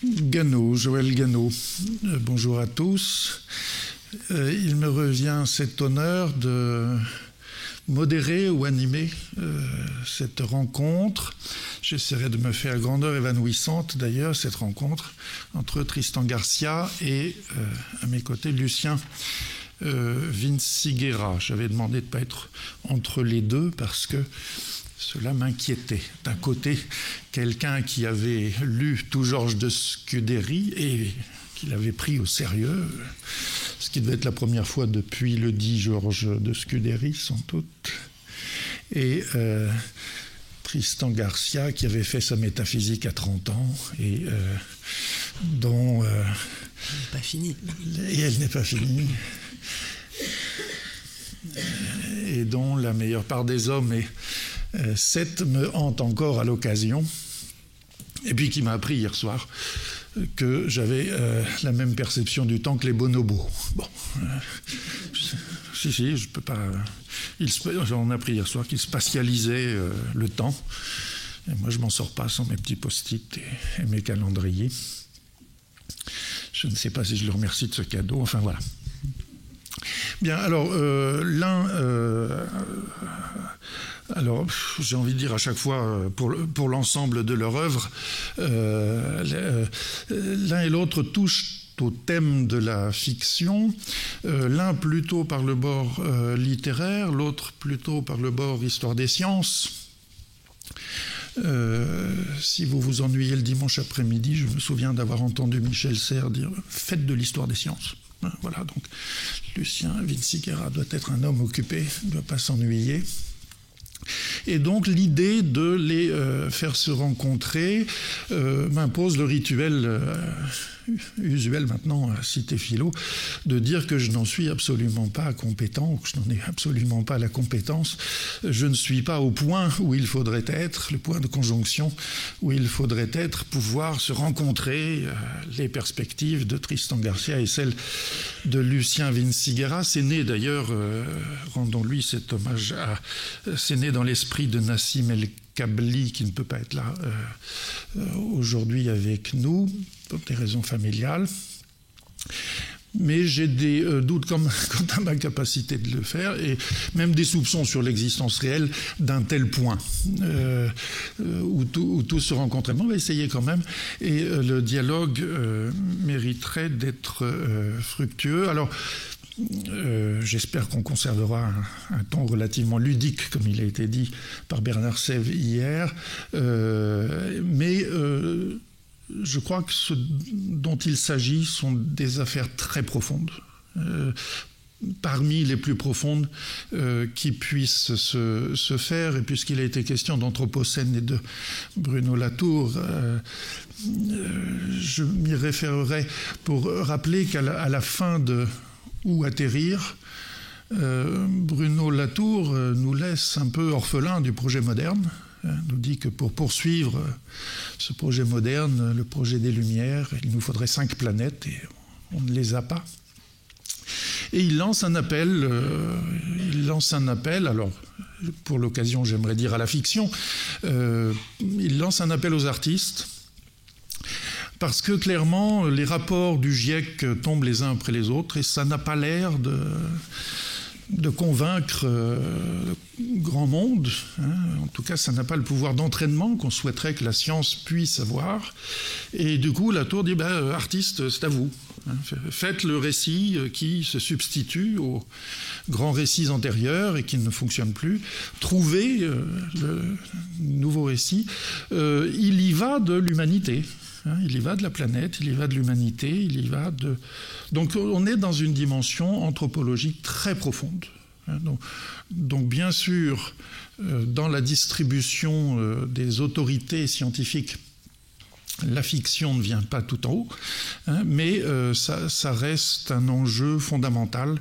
Gano, Joël Gano. Bonjour à tous. Il me revient cet honneur de modérer ou animer cette rencontre. J'essaierai de me faire grandeur évanouissante d'ailleurs, cette rencontre entre Tristan Garcia et à mes côtés Lucien Vinciguerra. J'avais demandé de ne pas être entre les deux parce que cela m'inquiétait. D'un côté, quelqu'un qui avait lu tout Georges de Scudéry et qui l'avait pris au sérieux, ce qui devait être la première fois depuis le dit Georges de Scudéry, sans doute, et Tristan Garcia, qui avait fait sa métaphysique à 30 ans, et dont... Elle n'est pas finie. Et elle n'est pas finie. Et dont la meilleure part des hommes est... Cette me hante encore à l'occasion, et puis qui m'a appris hier soir que j'avais la même perception du temps que les bonobos. Bon, si, je peux pas... On a appris hier soir qu'ils spatialisaient le temps, et moi je m'en sors pas sans mes petits post-it et mes calendriers. Je ne sais pas si je le remercie de ce cadeau, enfin voilà. Bien, alors, alors, j'ai envie de dire à chaque fois, pour l'ensemble de leur œuvre, l'un et l'autre touchent au thème de la fiction, l'un plutôt par le bord littéraire, l'autre plutôt par le bord histoire des sciences. Si vous vous ennuyez le dimanche après-midi, je me souviens d'avoir entendu Michel Serres dire « Faites de l'histoire des sciences ». Voilà, donc Lucien Vinciguerra doit être un homme occupé, ne doit pas s'ennuyer. Et donc l'idée de les faire se rencontrer m'impose le rituel usuel maintenant à Cité Philo, de dire que je n'en suis absolument pas compétent, ou que je n'en ai absolument pas la compétence. Je ne suis pas au point où il faudrait être, le point de conjonction où il faudrait être, pouvoir se rencontrer. Les perspectives de Tristan Garcia et celles de Lucien Vinciguerra. C'est né d'ailleurs, rendons-lui cet hommage, c'est né dans l'esprit de Nassim El-Kabli, qui ne peut pas être là aujourd'hui avec nous, pour des raisons familiales. Mais j'ai des doutes quant à ma capacité de le faire, et même des soupçons sur l'existence réelle d'un tel point où tout se rencontrait. On va essayer quand même, et le dialogue mériterait d'être fructueux. Alors, j'espère qu'on conservera un ton relativement ludique, comme il a été dit par Bernard Sèvres hier, mais je crois que ce dont il s'agit sont des affaires très profondes, parmi les plus profondes qui puissent se faire. Et puisqu'il a été question d'Anthropocène et de Bruno Latour, je m'y référerai pour rappeler qu'à la fin de Où atterrir, Bruno Latour nous laisse un peu orphelins du projet moderne, nous dit que pour poursuivre ce projet moderne, le projet des Lumières, il nous faudrait 5 planètes et on ne les a pas. Et il lance un appel, alors pour l'occasion j'aimerais dire à la fiction, il lance un appel aux artistes, parce que clairement les rapports du GIEC tombent les uns après les autres et ça n'a pas l'air de convaincre grand monde, hein. En tout cas ça n'a pas le pouvoir d'entraînement qu'on souhaiterait que la science puisse avoir, et du coup Latour dit artistes, c'est à vous, hein. Faites le récit qui se substitue aux grands récits antérieurs et qui ne fonctionnent plus, trouvez le nouveau récit. Il y va de l'humanité, hein. Il y va de la planète, il y va de l'humanité, il y va de... Donc on est dans une dimension anthropologique très profonde. Donc bien sûr, dans la distribution des autorités scientifiques, la fiction ne vient pas tout en haut, hein, mais ça reste un enjeu fondamental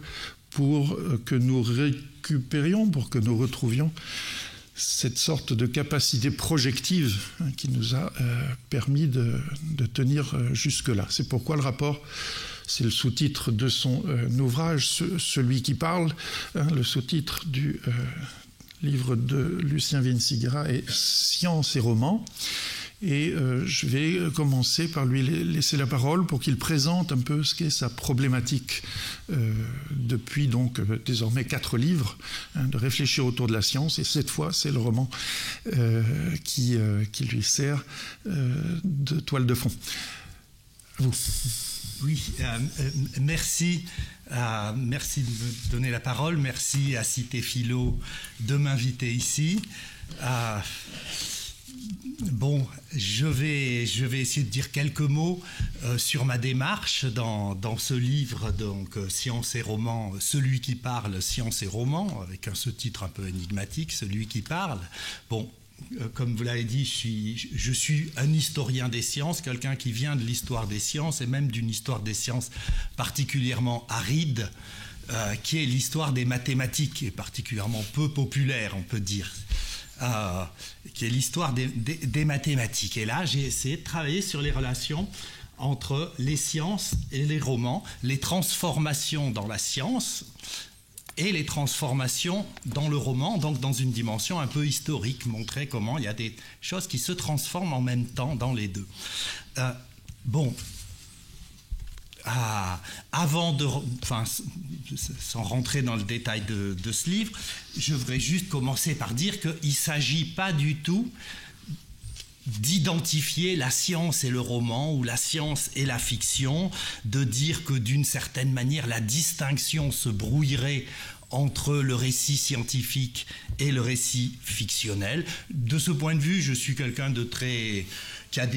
pour que nous récupérions, pour que nous retrouvions cette sorte de capacité projective, hein, qui nous a permis de tenir jusque-là. C'est pourquoi le rapport, c'est le sous-titre de son ouvrage, Celui qui parle, hein, le sous-titre du livre de Lucien Vinciguerra est Science et roman. Et je vais commencer par lui laisser la parole pour qu'il présente un peu ce qu'est sa problématique depuis donc désormais 4 livres, de réfléchir autour de la science. Et cette fois, c'est le roman qui lui sert de toile de fond. À vous. Oui, merci. Merci de me donner la parole. Merci à Cité Philo de m'inviter ici. Bon, je vais essayer de dire quelques mots sur ma démarche dans ce livre, donc Science et roman, celui qui parle, Science et roman, avec ce titre un peu énigmatique, celui qui parle. Bon, comme vous l'avez dit, je suis un historien des sciences, quelqu'un qui vient de l'histoire des sciences et même d'une histoire des sciences particulièrement aride, qui est l'histoire des mathématiques, et particulièrement peu populaire, on peut dire. Qui est l'histoire des mathématiques. Et là, j'ai essayé de travailler sur les relations entre les sciences et les romans, les transformations dans la science et les transformations dans le roman, donc dans une dimension un peu historique, montrer comment il y a des choses qui se transforment en même temps dans les deux. Avant de... sans rentrer dans le détail de ce livre, je voudrais juste commencer par dire qu'il ne s'agit pas du tout d'identifier la science et le roman ou la science et la fiction, de dire que d'une certaine manière la distinction se brouillerait entre le récit scientifique et le récit fictionnel. De ce point de vue, je suis quelqu'un de très...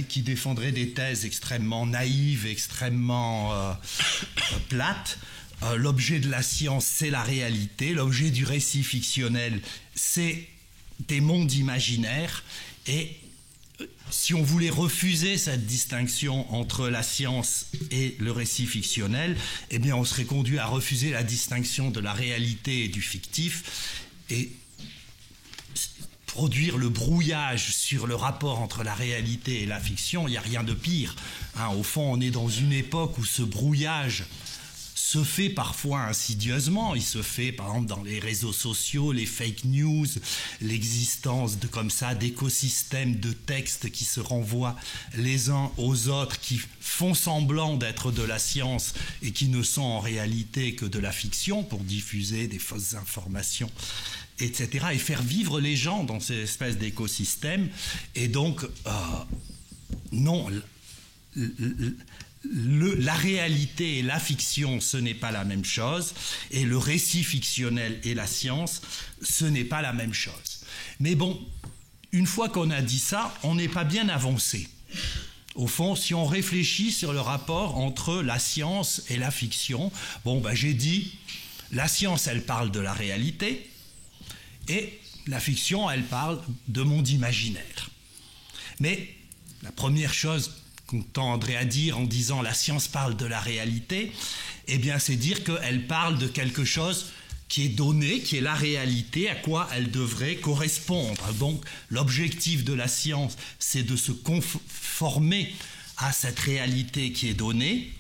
qui défendrait des thèses extrêmement naïves, extrêmement plates. L'objet de la science, c'est la réalité. L'objet du récit fictionnel, c'est des mondes imaginaires. Et si on voulait refuser cette distinction entre la science et le récit fictionnel, eh bien on serait conduit à refuser la distinction de la réalité et du fictif et produire le brouillage sur le rapport entre la réalité et la fiction. Il n'y a rien de pire. Au fond, on est dans une époque où ce brouillage se fait parfois insidieusement. Il se fait par exemple dans les réseaux sociaux, les fake news, l'existence comme ça d'écosystèmes de textes qui se renvoient les uns aux autres, qui font semblant d'être de la science et qui ne sont en réalité que de la fiction pour diffuser des fausses informations, etc. et faire vivre les gens dans ces espèces d'écosystèmes. Et donc, non... la réalité et la fiction, ce n'est pas la même chose, et le récit fictionnel et la science, ce n'est pas la même chose. Mais bon, une fois qu'on a dit ça, on n'est pas bien avancé. Au fond, si on réfléchit sur le rapport entre la science et la fiction, j'ai dit, la science, elle parle de la réalité, et la fiction, elle parle de monde imaginaire. Mais la première chose qu'on tendrait à dire en disant la science parle de la réalité, eh bien c'est dire qu'elle parle de quelque chose qui est donné, qui est la réalité, à quoi elle devrait correspondre. Donc l'objectif de la science, c'est de se conformer à cette réalité qui est donnée.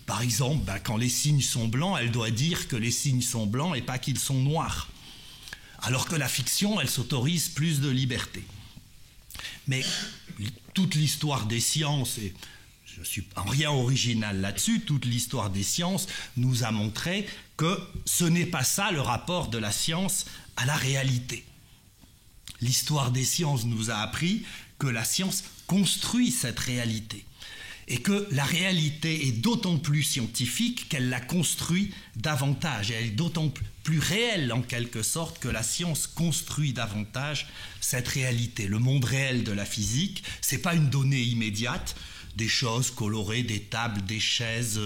Par exemple, quand les signes sont blancs, elle doit dire que les signes sont blancs et pas qu'ils sont noirs. Alors que la fiction, elle s'autorise plus de liberté. Mais toute l'histoire des sciences, et je ne suis en rien original là-dessus, toute l'histoire des sciences nous a montré que ce n'est pas ça le rapport de la science à la réalité. L'histoire des sciences nous a appris que la science construit cette réalité et que la réalité est d'autant plus scientifique qu'elle la construit davantage. Elle est d'autant plus réelle en quelque sorte que la science construit davantage cette réalité. Le monde réel de la physique, ce n'est pas une donnée immédiate, des choses colorées, des tables, des chaises,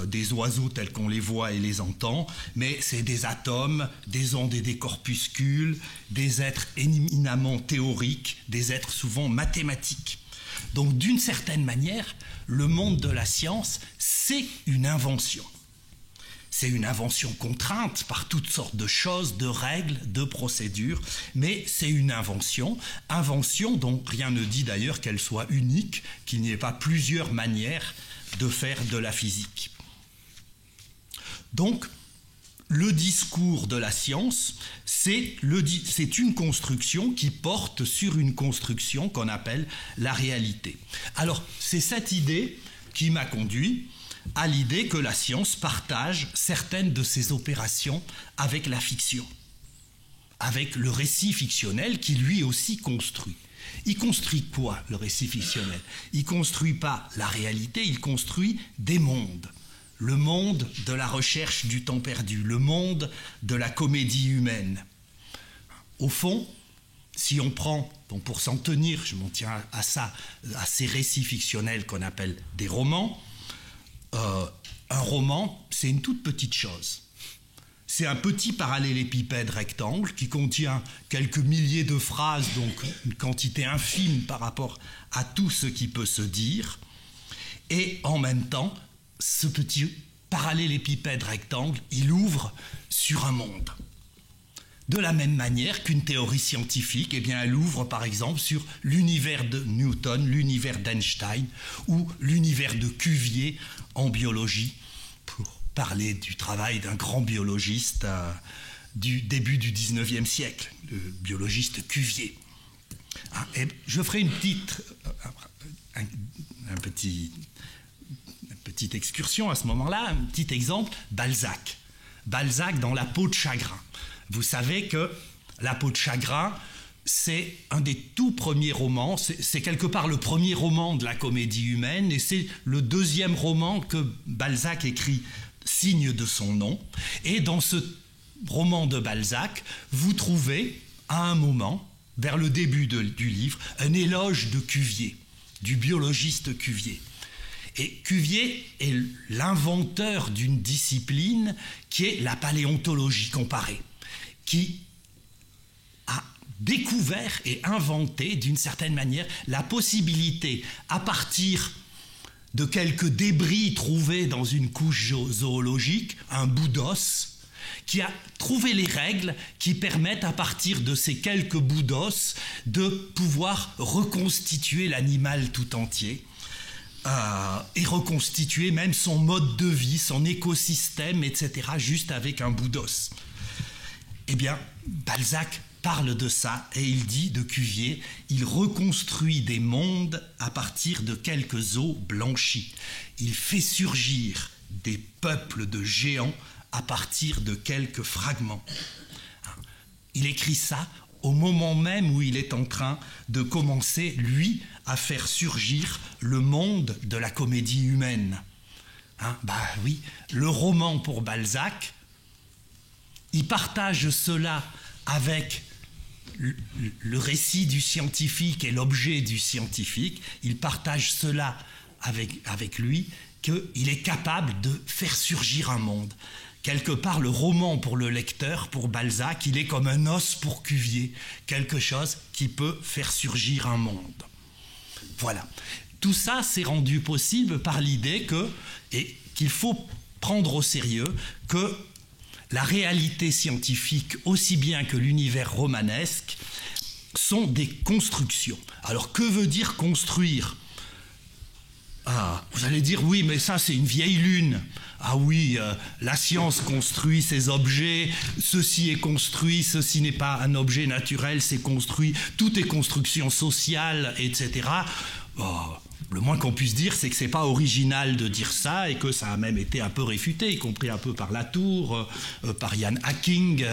des oiseaux tels qu'on les voit et les entend, mais c'est des atomes, des ondes et des corpuscules, des êtres éminemment théoriques, des êtres souvent mathématiques. Donc d'une certaine manière, le monde de la science, c'est une invention. C'est une invention contrainte par toutes sortes de choses, de règles, de procédures, mais c'est une invention dont rien ne dit d'ailleurs qu'elle soit unique, qu'il n'y ait pas plusieurs manières de faire de la physique. Donc, le discours de la science, c'est une construction qui porte sur une construction qu'on appelle la réalité. Alors, c'est cette idée qui m'a conduit à l'idée que la science partage certaines de ses opérations avec la fiction, avec le récit fictionnel qui lui aussi construit. Il construit quoi, le récit fictionnel? Il ne construit pas la réalité, il construit des mondes. Le monde de la recherche du temps perdu, le monde de la comédie humaine. Au fond, si on prend, donc pour s'en tenir, je m'en tiens à ça, à ces récits fictionnels qu'on appelle des romans, un roman, c'est une toute petite chose. C'est un petit parallélépipède rectangle qui contient quelques milliers de phrases, donc une quantité infime par rapport à tout ce qui peut se dire. Et en même temps, ce petit parallélépipède rectangle, il ouvre sur un monde. De la même manière qu'une théorie scientifique, eh bien, elle ouvre par exemple sur l'univers de Newton, l'univers d'Einstein ou l'univers de Cuvier en biologie, pour parler du travail d'un grand biologiste du début du 19e siècle, le biologiste Cuvier. Et je ferai une petite excursion à ce moment-là, un petit exemple, Balzac. Balzac dans La peau de chagrin. Vous savez que La peau de chagrin, c'est un des tout premiers romans, c'est quelque part le premier roman de la comédie humaine et c'est le deuxième roman que Balzac écrit, signe de son nom. Et dans ce roman de Balzac, vous trouvez à un moment, vers le début du livre, un éloge de Cuvier, du biologiste Cuvier. Et Cuvier est l'inventeur d'une discipline qui est la paléontologie comparée, qui a découvert et inventé d'une certaine manière la possibilité, à partir de quelques débris trouvés dans une couche zoologique, un bout d'os, qui a trouvé les règles qui permettent à partir de ces quelques bouts d'os de pouvoir reconstituer l'animal tout entier et reconstituer même son mode de vie, son écosystème, etc., juste avec un bout d'os. Eh bien, Balzac parle de ça et il dit de Cuvier, il reconstruit des mondes à partir de quelques os blanchis. Il fait surgir des peuples de géants à partir de quelques fragments. Il écrit ça au moment même où il est en train de commencer, lui, à faire surgir le monde de la comédie humaine. Oui, le roman pour Balzac, il partage cela avec le récit du scientifique et l'objet du scientifique, il partage cela avec lui, qu'il est capable de faire surgir un monde. Quelque part, le roman pour le lecteur, pour Balzac, il est comme un os pour Cuvier, quelque chose qui peut faire surgir un monde. Voilà. Tout ça s'est rendu possible par l'idée qu'il faut prendre au sérieux que la réalité scientifique, aussi bien que l'univers romanesque, sont des constructions. Alors, que veut dire construire ? Vous allez dire, oui, mais ça, c'est une vieille lune. Ah oui, la science construit ces objets, ceci est construit, ceci n'est pas un objet naturel, c'est construit, tout est construction sociale, etc. Le moins qu'on puisse dire, c'est que c'est pas original de dire ça et que ça a même été un peu réfuté, y compris un peu par Latour, par Ian Hacking.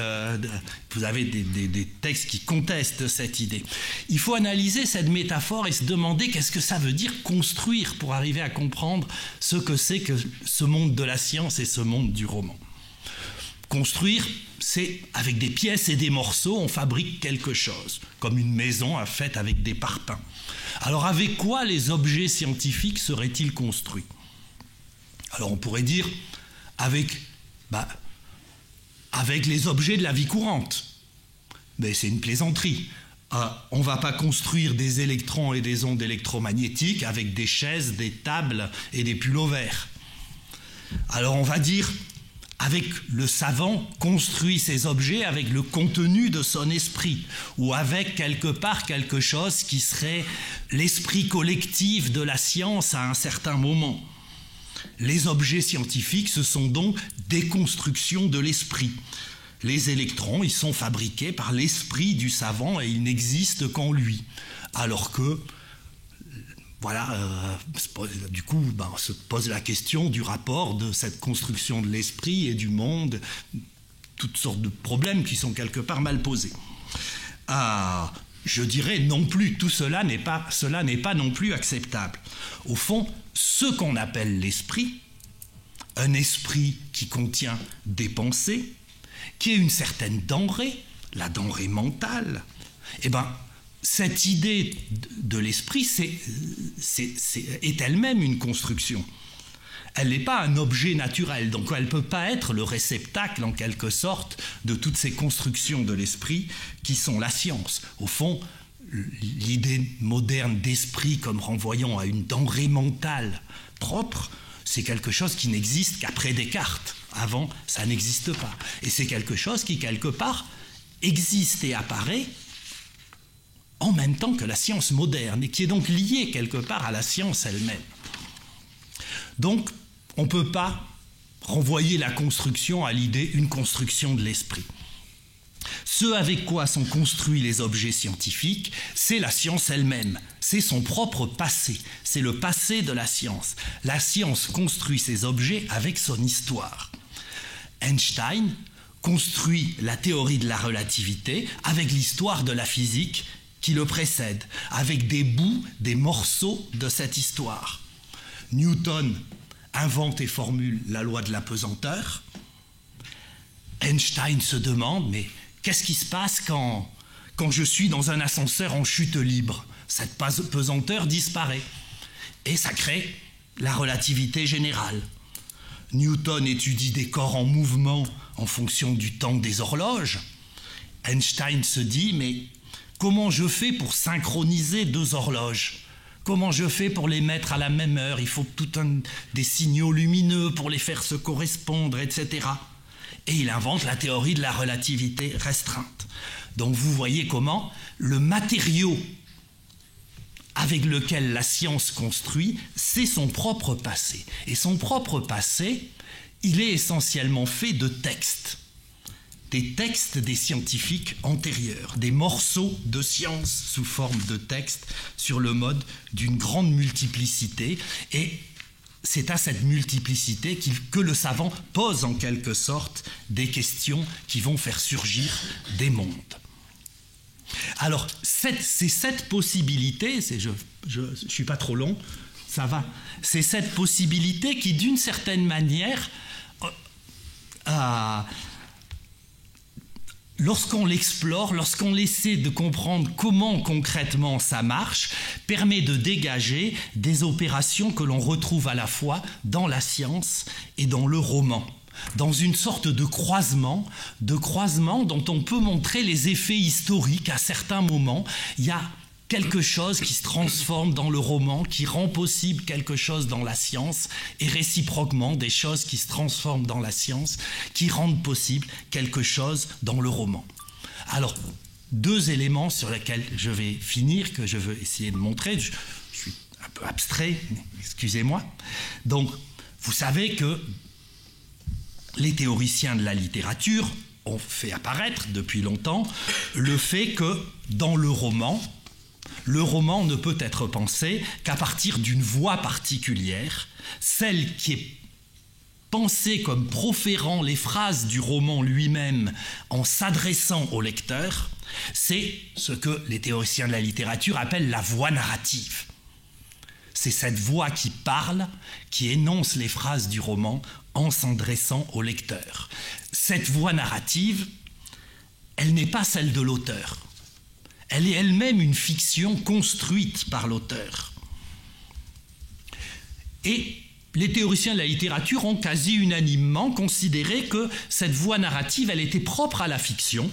Vous avez des textes qui contestent cette idée. Il faut analyser cette métaphore et se demander qu'est-ce que ça veut dire construire pour arriver à comprendre ce que c'est que ce monde de la science et ce monde du roman. Construire, c'est avec des pièces et des morceaux, on fabrique quelque chose, comme une maison faite avec des parpaings. Alors avec quoi les objets scientifiques seraient-ils construits ? Alors on pourrait dire avec les objets de la vie courante. Mais c'est une plaisanterie. On ne va pas construire des électrons et des ondes électromagnétiques avec des chaises, des tables et des pullovers. Alors on va dire, avec le savant, construit ces objets avec le contenu de son esprit, ou avec quelque part quelque chose qui serait l'esprit collectif de la science à un certain moment. Les objets scientifiques, ce sont donc des constructions de l'esprit. Les électrons, ils sont fabriqués par l'esprit du savant et ils n'existent qu'en lui. Alors que, voilà, du coup, se pose la question du rapport de cette construction de l'esprit et du monde, toutes sortes de problèmes qui sont quelque part mal posés. Je dirais non plus, tout cela n'est pas non plus acceptable. Au fond, ce qu'on appelle l'esprit, un esprit qui contient des pensées, qui est une certaine denrée, la denrée mentale, cette idée de l'esprit est elle-même une construction. Elle n'est pas un objet naturel, donc elle ne peut pas être le réceptacle, en quelque sorte, de toutes ces constructions de l'esprit qui sont la science. Au fond, l'idée moderne d'esprit comme renvoyant à une denrée mentale propre, c'est quelque chose qui n'existe qu'après Descartes. Avant, ça n'existe pas. Et c'est quelque chose qui, quelque part, existe et apparaît en même temps que la science moderne, et qui est donc liée quelque part à la science elle-même. Donc, on ne peut pas renvoyer la construction à l'idée une construction de l'esprit. Ce avec quoi sont construits les objets scientifiques, c'est la science elle-même, c'est son propre passé, c'est le passé de la science. La science construit ses objets avec son histoire. Einstein construit la théorie de la relativité avec l'histoire de la physique qui le précède, avec des bouts, des morceaux de cette histoire. Newton invente et formule la loi de la pesanteur. Einstein se demande, mais qu'est-ce qui se passe quand je suis dans un ascenseur en chute libre? Cette pesanteur disparaît. Et ça crée la relativité générale. Newton étudie des corps en mouvement en fonction du temps des horloges. Einstein se dit, mais comment je fais pour synchroniser deux horloges? Comment je fais pour les mettre à la même heure? Il faut des signaux lumineux pour les faire se correspondre, etc. Et il invente la théorie de la relativité restreinte. Donc vous voyez comment le matériau avec lequel la science construit, c'est son propre passé. Et son propre passé, il est essentiellement fait de textes. Des textes des scientifiques antérieurs, des morceaux de science sous forme de textes sur le mode d'une grande multiplicité. Et c'est à cette multiplicité que le savant pose en quelque sorte des questions qui vont faire surgir des mondes. Alors, c'est cette possibilité, je ne suis pas trop long, ça va, c'est cette possibilité qui, d'une certaine manière, lorsqu'on l'explore, lorsqu'on essaie de comprendre comment concrètement ça marche, permet de dégager des opérations que l'on retrouve à la fois dans la science et dans le roman, dans une sorte de croisement dont on peut montrer les effets historiques. À certains moments, il y a quelque chose qui se transforme dans le roman, qui rend possible quelque chose dans la science, et réciproquement, des choses qui se transforment dans la science, qui rendent possible quelque chose dans le roman. Alors, deux éléments sur lesquels je vais finir, que je veux essayer de montrer. Je suis un peu abstrait, excusez-moi. Donc, vous savez que les théoriciens de la littérature ont fait apparaître depuis longtemps le fait que dans le roman ne peut être pensé qu'à partir d'une voix particulière, celle qui est pensée comme proférant les phrases du roman lui-même en s'adressant au lecteur, c'est ce que les théoriciens de la littérature appellent la voix narrative. C'est cette voix qui parle, qui énonce les phrases du roman en s'adressant au lecteur. Cette voix narrative, elle n'est pas celle de l'auteur. Elle est elle-même une fiction construite par l'auteur. Et les théoriciens de la littérature ont quasi unanimement considéré que cette voix narrative, elle était propre à la fiction,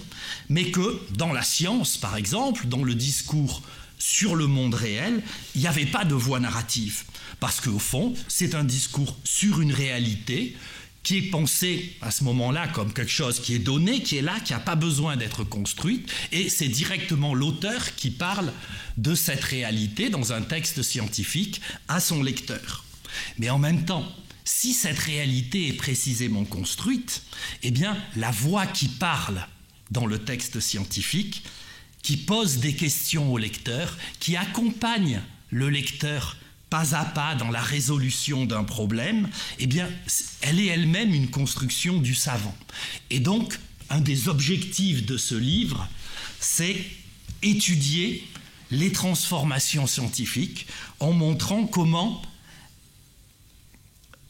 mais que dans la science, par exemple, dans le discours sur le monde réel, il n'y avait pas de voix narrative. Parce qu'au fond, c'est un discours sur une réalité qui est pensé à ce moment-là comme quelque chose qui est donné, qui est là, qui n'a pas besoin d'être construite, et c'est directement l'auteur qui parle de cette réalité dans un texte scientifique à son lecteur. Mais en même temps, si cette réalité est précisément construite, eh bien, la voix qui parle dans le texte scientifique, qui pose des questions au lecteur, qui accompagne le lecteur pas à pas dans la résolution d'un problème, eh bien, elle est elle-même une construction du savant. Et donc, un des objectifs de ce livre, c'est étudier les transformations scientifiques en montrant comment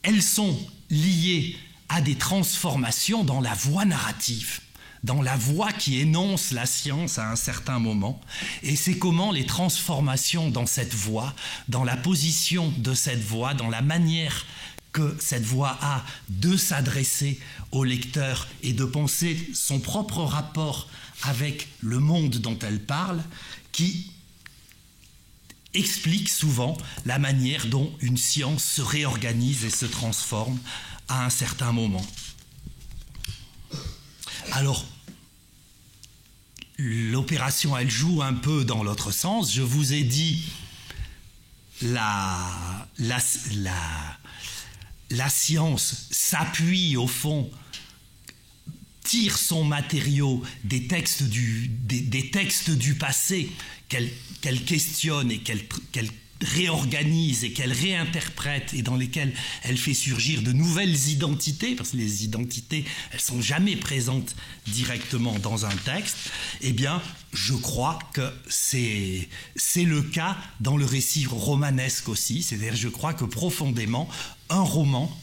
elles sont liées à des transformations dans la voie narrative, dans la voie qui énonce la science à un certain moment, et c'est comment les transformations dans cette voie, dans la position de cette voie, dans la manière que cette voie a de s'adresser au lecteur et de penser son propre rapport avec le monde dont elle parle, qui explique souvent la manière dont une science se réorganise et se transforme à un certain moment. Alors, l'opération, elle joue un peu dans l'autre sens. Je vous ai dit, la science s'appuie au fond, tire son matériau des textes du passé qu'elle questionne et qu'elle réorganise et qu'elle réinterprète et dans lesquelles elle fait surgir de nouvelles identités, parce que les identités, elles ne sont jamais présentes directement dans un texte. Eh bien, je crois que c'est le cas dans le récit romanesque aussi. C'est-à-dire, je crois que profondément, un roman,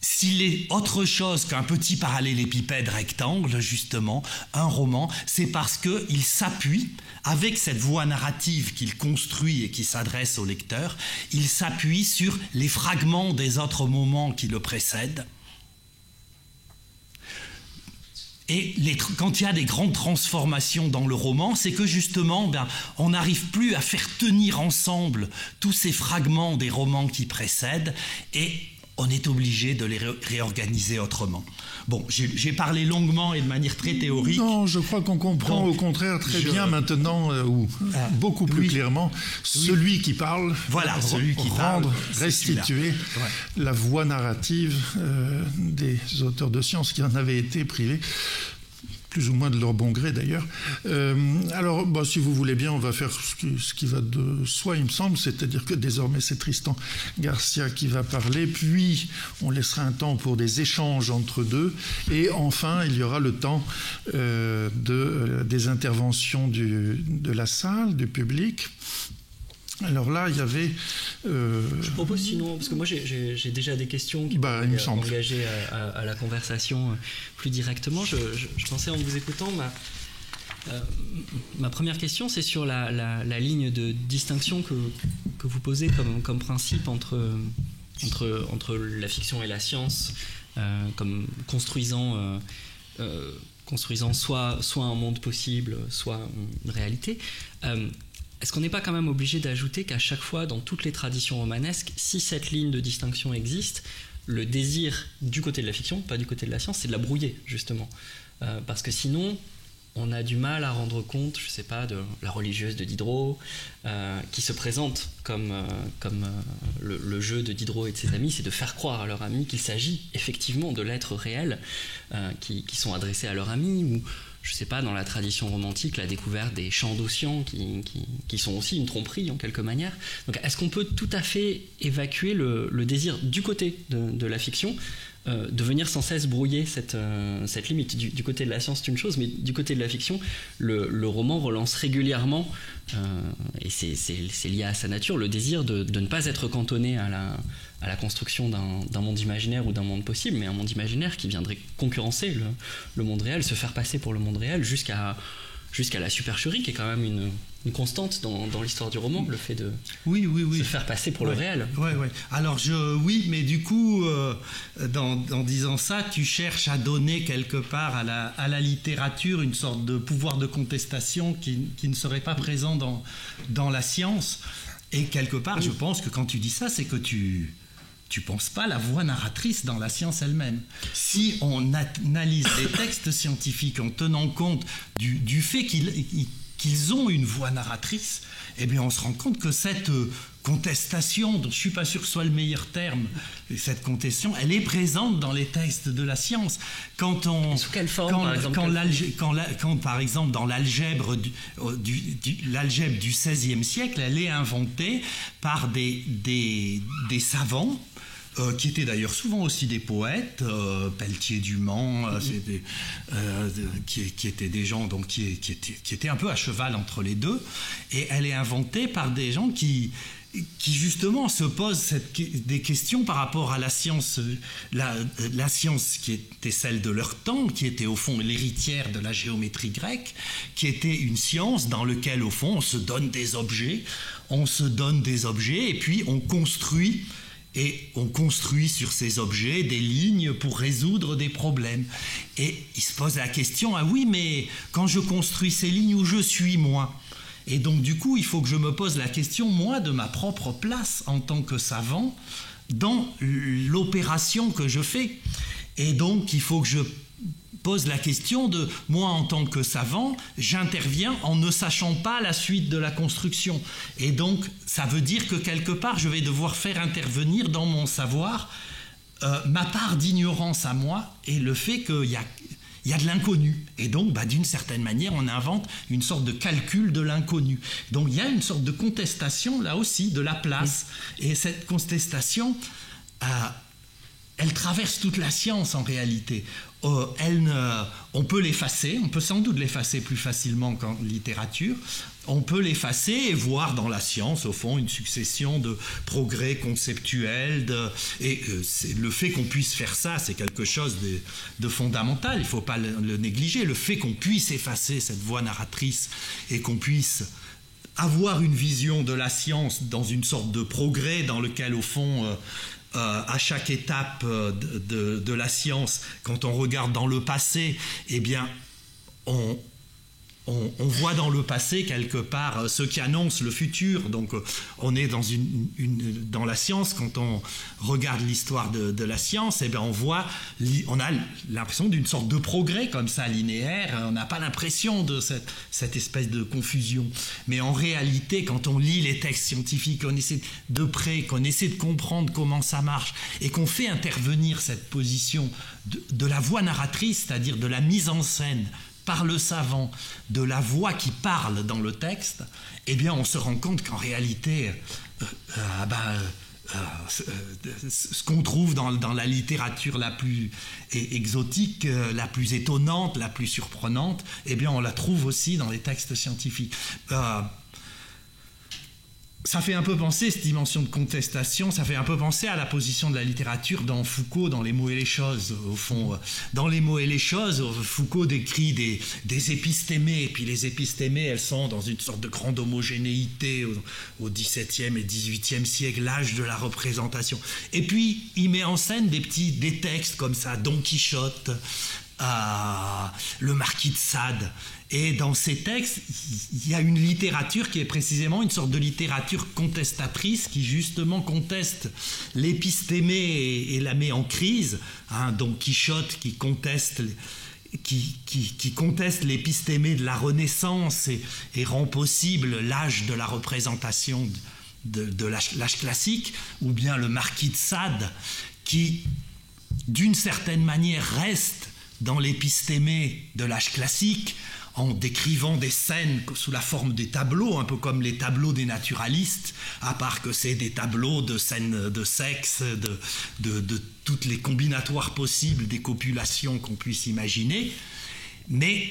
s'il est autre chose qu'un petit parallélépipède rectangle, justement, un roman, c'est parce qu'il s'appuie, avec cette voie narrative qu'il construit et qui s'adresse au lecteur, il s'appuie sur les fragments des autres moments qui le précèdent. Et quand il y a des grandes transformations dans le roman, c'est que justement, on n'arrive plus à faire tenir ensemble tous ces fragments des romans qui précèdent et on est obligé de les réorganiser autrement. Bon, j'ai parlé longuement et de manière très théorique. Non, je crois qu'on comprend au contraire très bien maintenant, ou beaucoup plus clairement, celui qui parle, voilà, celui qui rendre, parle, restituer la voie narrative des auteurs de science qui en avaient été privés, plus ou moins de leur bon gré d'ailleurs. Alors, si vous voulez bien, on va faire ce qui va de soi, il me semble, c'est-à-dire que désormais c'est Tristan Garcia qui va parler, puis on laissera un temps pour des échanges entre deux, et enfin il y aura le temps des interventions de la salle, du public. Alors là, il y avait... Je propose sinon, parce que moi j'ai déjà des questions qui peuvent engager à la conversation plus directement. Je pensais en vous écoutant, ma première question, c'est sur la ligne de distinction que vous posez comme principe entre la fiction et la science, comme construisant soit un monde possible, soit une réalité. Est-ce qu'on n'est pas quand même obligé d'ajouter qu'à chaque fois, dans toutes les traditions romanesques, si cette ligne de distinction existe, le désir du côté de la fiction, pas du côté de la science, c'est de la brouiller, justement. Parce que sinon, on a du mal à rendre compte, je ne sais pas, de la religieuse de Diderot, qui se présente comme le jeu de Diderot et de ses amis, c'est de faire croire à leur ami qu'il s'agit effectivement de l'être réel qui sont adressés à leur ami, ou je ne sais pas, dans la tradition romantique, la découverte des chants d'Ossian qui sont aussi une tromperie en quelque manière. Donc est-ce qu'on peut tout à fait évacuer le désir du côté de la fiction de venir sans cesse brouiller cette limite. Du côté de la science, c'est une chose, mais du côté de la fiction, le roman relance régulièrement, et c'est lié à sa nature, le désir de ne pas être cantonné à la construction d'un monde imaginaire ou d'un monde possible, mais un monde imaginaire qui viendrait concurrencer le monde réel, se faire passer pour le monde réel jusqu'à la supercherie, qui est quand même une constante dans l'histoire du roman, le fait de se faire passer pour le réel. Oui. Alors, mais du coup, en disant ça, tu cherches à donner quelque part à la littérature une sorte de pouvoir de contestation qui ne serait pas présent dans la science. Et quelque part, je pense que quand tu dis ça, c'est que tu penses pas la voie narratrice dans la science elle-même. Si on analyse les textes scientifiques en tenant compte du fait qu'ils qu'ils ont une voix narratrice, eh bien on se rend compte que cette contestation, dont je ne suis pas sûr que ce soit le meilleur terme, cette contestation, elle est présente dans les textes de la science. Sous quelle forme, par exemple, quand, par exemple, dans l'algèbre l'algèbre du XVIe siècle, elle est inventée par des savants, qui étaient d'ailleurs souvent aussi des poètes, Pelletier du Mans, qui étaient des gens donc, qui étaient un peu à cheval entre les deux, et elle est inventée par des gens qui justement se posent des questions par rapport à la science, la science qui était celle de leur temps, qui était au fond l'héritière de la géométrie grecque, qui était une science dans laquelle au fond on se donne des objets, et puis on construit sur ces objets des lignes pour résoudre des problèmes. Et il se pose la question, ah oui, mais quand je construis ces lignes, où je suis moi ? Et donc du coup, il faut que je me pose la question, moi, de ma propre place en tant que savant dans l'opération que je fais. Et donc, il faut que je pose la question de, moi, en tant que savant, j'interviens en ne sachant pas la suite de la construction. Et donc, ça veut dire que quelque part, je vais devoir faire intervenir dans mon savoir ma part d'ignorance à moi et le fait qu'il y a de l'inconnu. Et donc, d'une certaine manière, on invente une sorte de calcul de l'inconnu. Donc, il y a une sorte de contestation, là aussi, de la place. Et cette contestation, elle traverse toute la science, en réalité. On peut l'effacer, on peut sans doute l'effacer plus facilement qu'en littérature. On peut l'effacer et voir dans la science, au fond, une succession de progrès conceptuels. Le fait qu'on puisse faire ça, c'est quelque chose de fondamental, il ne faut pas le négliger. Le fait qu'on puisse effacer cette voix narratrice et qu'on puisse avoir une vision de la science dans une sorte de progrès dans lequel, au fond, à chaque étape de la science, quand on regarde dans le passé, eh bien, on voit dans le passé, quelque part, ce qui annonce le futur. Donc, on est dans la science, quand on regarde l'histoire de la science, eh bien, on a l'impression d'une sorte de progrès, comme ça, linéaire. On n'a pas l'impression de cette espèce de confusion. Mais en réalité, quand on lit les textes scientifiques, qu'on essaie de près, qu'on essaie de comprendre comment ça marche, et qu'on fait intervenir cette position de la voix narratrice, c'est-à-dire de la mise en scène, par le savant, de la voix qui parle dans le texte, eh bien on se rend compte qu'en réalité, ce qu'on trouve dans la littérature la plus exotique, la plus étonnante, la plus surprenante, eh bien on la trouve aussi dans les textes scientifiques. Ça fait un peu penser, cette dimension de contestation, ça fait un peu penser à la position de la littérature dans Foucault, dans Les mots et les choses, au fond. Dans Les mots et les choses, Foucault décrit des épistémées, et puis les épistémées, elles sont dans une sorte de grande homogénéité au XVIIe et XVIIIe siècle, l'âge de la représentation. Et puis, il met en scène des textes comme ça, Don Quichotte, le Marquis de Sade. Et dans ces textes, il y a une littérature qui est précisément une sorte de littérature contestatrice qui justement conteste l'épistémée et la met en crise. Don Quichotte qui conteste l'épistémée de la Renaissance et rend possible l'âge de la représentation de l'âge classique, ou bien le Marquis de Sade qui, d'une certaine manière, reste dans l'épistémée de l'âge classique, en décrivant des scènes sous la forme des tableaux, un peu comme les tableaux des naturalistes, à part que c'est des tableaux de scènes de sexe, de toutes les combinatoires possibles des copulations qu'on puisse imaginer, mais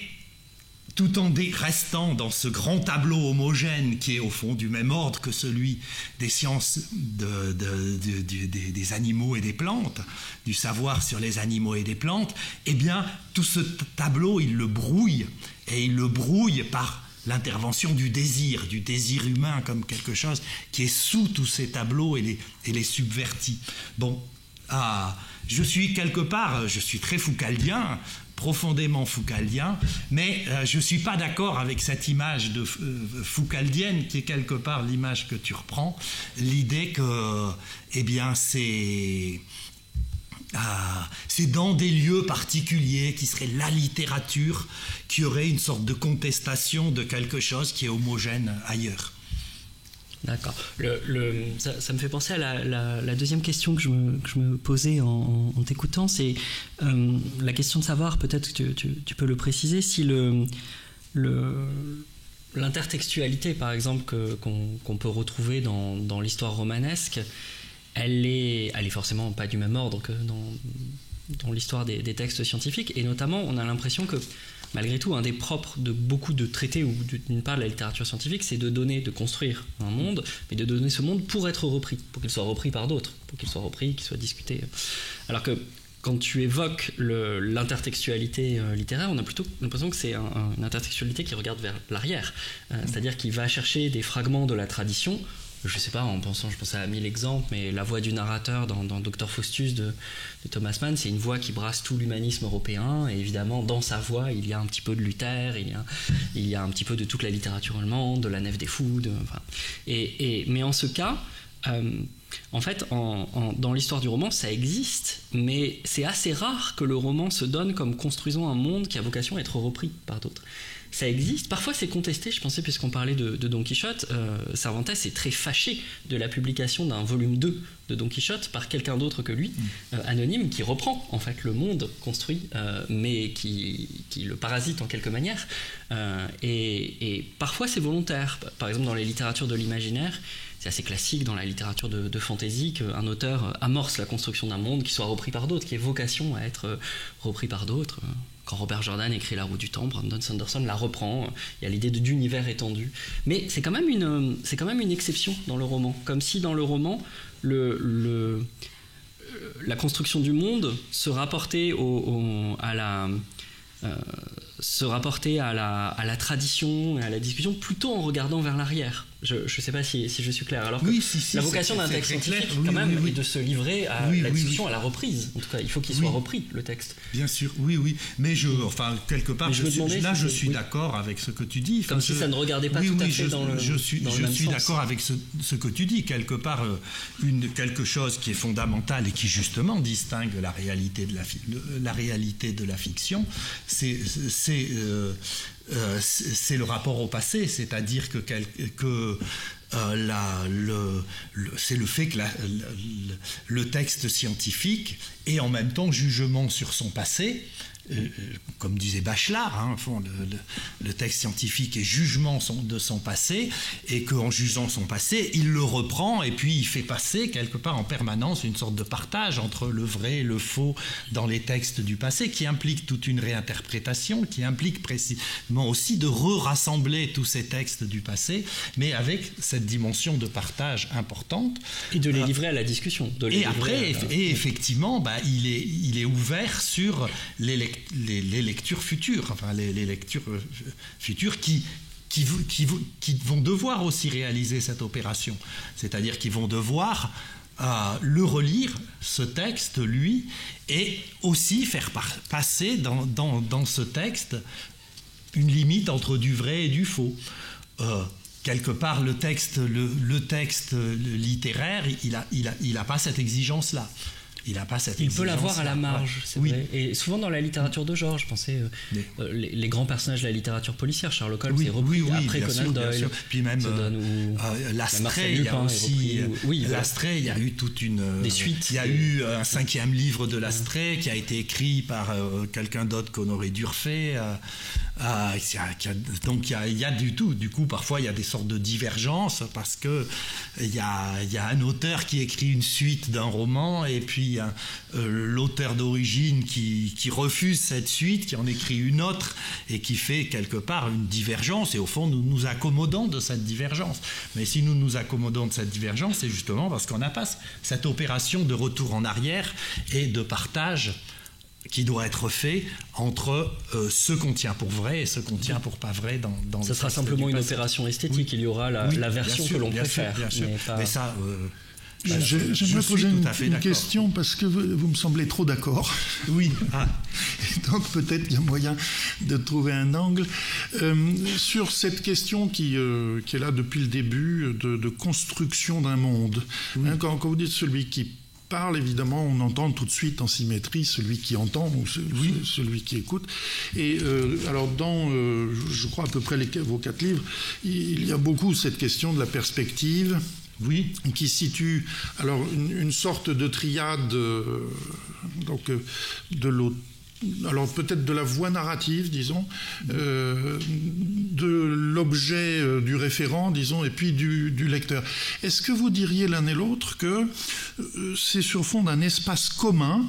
tout en restant dans ce grand tableau homogène qui est au fond du même ordre que celui des sciences des animaux et des plantes, du savoir sur les animaux et des plantes, eh bien tout ce tableau il le brouille, et il le brouille par l'intervention du désir humain comme quelque chose qui est sous tous ces tableaux et les subvertit. Bon, je suis quelque part, je suis très foucaldien, profondément foucaldien, mais je ne suis pas d'accord avec cette image de foucaldienne qui est quelque part l'image que tu reprends, l'idée que, eh bien, C'est dans des lieux particuliers qui seraient la littérature, qui aurait une sorte de contestation de quelque chose qui est homogène ailleurs. D'accord. Ça me fait penser à la deuxième question que je me posais en t'écoutant, c'est la question de savoir, peut-être que tu peux le préciser, si l'intertextualité, par exemple, qu'on peut retrouver dans l'histoire romanesque, elle est forcément pas du même ordre que dans l'histoire des textes scientifiques, et notamment on a l'impression que malgré tout, un des propres de beaucoup de traités ou d'une part de la littérature scientifique, c'est de construire un monde, mais de donner ce monde pour être repris, pour qu'il soit repris par d'autres, pour qu'il soit repris, qu'il soit discuté. Alors que quand tu évoques l'intertextualité littéraire, on a plutôt l'impression que c'est une intertextualité qui regarde vers l'arrière, c'est-à-dire qui va chercher des fragments de la tradition. Je sais pas, je pensais à 1000 exemples, mais la voix du narrateur dans Dr Faustus de Thomas Mann, c'est une voix qui brasse tout l'humanisme européen, et évidemment dans sa voix il y a un petit peu de Luther, il y a un petit peu de toute la littérature allemande, de la Nef des Fous, mais en ce cas, en fait, dans l'histoire du roman, ça existe, mais c'est assez rare que le roman se donne comme construisant un monde qui a vocation à être repris par d'autres. Ça existe, parfois c'est contesté, je pensais, puisqu'on parlait de Don Quichotte, Cervantes est très fâché de la publication d'un volume 2 de Don Quichotte par quelqu'un d'autre que lui, anonyme, qui reprend en fait le monde construit, mais qui le parasite en quelque manière, et parfois c'est volontaire. Par exemple, dans les littératures de l'imaginaire, c'est assez classique dans la littérature de fantasy qu'un auteur amorce la construction d'un monde qui soit repris par d'autres, qui ait vocation à être repris par d'autres. Quand Robert Jordan écrit La Roue du Temps, Brandon Sanderson la reprend. Il y a l'idée d'univers étendu. Mais c'est quand même une exception dans le roman. Comme si dans le roman, la construction du monde se rapportait à la tradition et à la discussion plutôt en regardant vers l'arrière. Je ne sais pas si je suis clair. Alors que la vocation d'un texte scientifique, quand même, est de se livrer à la discussion, à la reprise. En tout cas, il faut qu'il soit repris, le texte. Bien sûr, oui. Mais quelque part, je suis d'accord avec ce que tu dis. Comme si ça ne regardait pas tout à fait dans le Je suis d'accord avec ce que tu dis. Quelque part, quelque chose qui est fondamental et qui justement distingue la réalité de la fiction, c'est le rapport au passé, c'est-à-dire que c'est le fait que le texte scientifique ait en même temps jugement sur son passé. Comme disait Bachelard, le texte scientifique est jugement de son passé, et qu'en jugeant son passé, il le reprend et puis il fait passer quelque part en permanence une sorte de partage entre le vrai et le faux dans les textes du passé, qui implique toute une réinterprétation, qui implique précisément aussi de rassembler tous ces textes du passé, mais avec cette dimension de partage importante. Et de les livrer à la discussion. Effectivement, il est ouvert sur les lectures futures, les lectures futures qui vont devoir aussi réaliser cette opération. C'est-à-dire qu'ils vont devoir le relire, ce texte, lui, et aussi faire passer dans ce texte une limite entre du vrai et du faux. Quelque part, le texte littéraire, il n'a pas cette exigence-là. Il peut l'avoir à la marge, c'est vrai. Et souvent dans la littérature de genre, je pensais les grands personnages de la littérature policière, Sherlock Holmes est repris après Conan Doyle. Puis même l'Astray, il y a aussi l'Astray, il y a eu toute des suites. Il y a eu un 5e livre de l'Astray qui a été écrit par quelqu'un d'autre qu'Honoré Durfé. Donc il y a du tout. Du coup, parfois il y a des sortes de divergences parce que il y a un auteur qui écrit une suite d'un roman, et puis l'auteur d'origine qui refuse cette suite, qui en écrit une autre, et qui fait quelque part une divergence, et au fond nous nous accommodons de cette divergence. Mais si nous nous accommodons de cette divergence, c'est justement parce qu'on n'a pas cette opération de retour en arrière et de partage qui doit être fait entre ce qu'on tient pour vrai et ce qu'on tient pour pas vrai dans ça sera simplement une opération esthétique. Il y aura la version que l'on préfère. Mais ça... J'aimerais poser une question, parce que vous me semblez trop d'accord. Oui. Donc peut-être qu'il y a moyen de trouver un angle. Sur cette question qui est là depuis le début, de construction d'un monde. Quand vous dites celui qui parle, évidemment, on entend tout de suite en symétrie celui qui entend ou celui qui écoute. Et alors, dans, je crois, à peu près vos 4 livres, il y a beaucoup cette question de la perspective, qui situe alors une sorte de triade de l'auteur. Alors peut-être de la voix narrative, disons, de l'objet du référent, disons, et puis du lecteur. Est-ce que vous diriez l'un et l'autre que c'est sur fond d'un espace commun,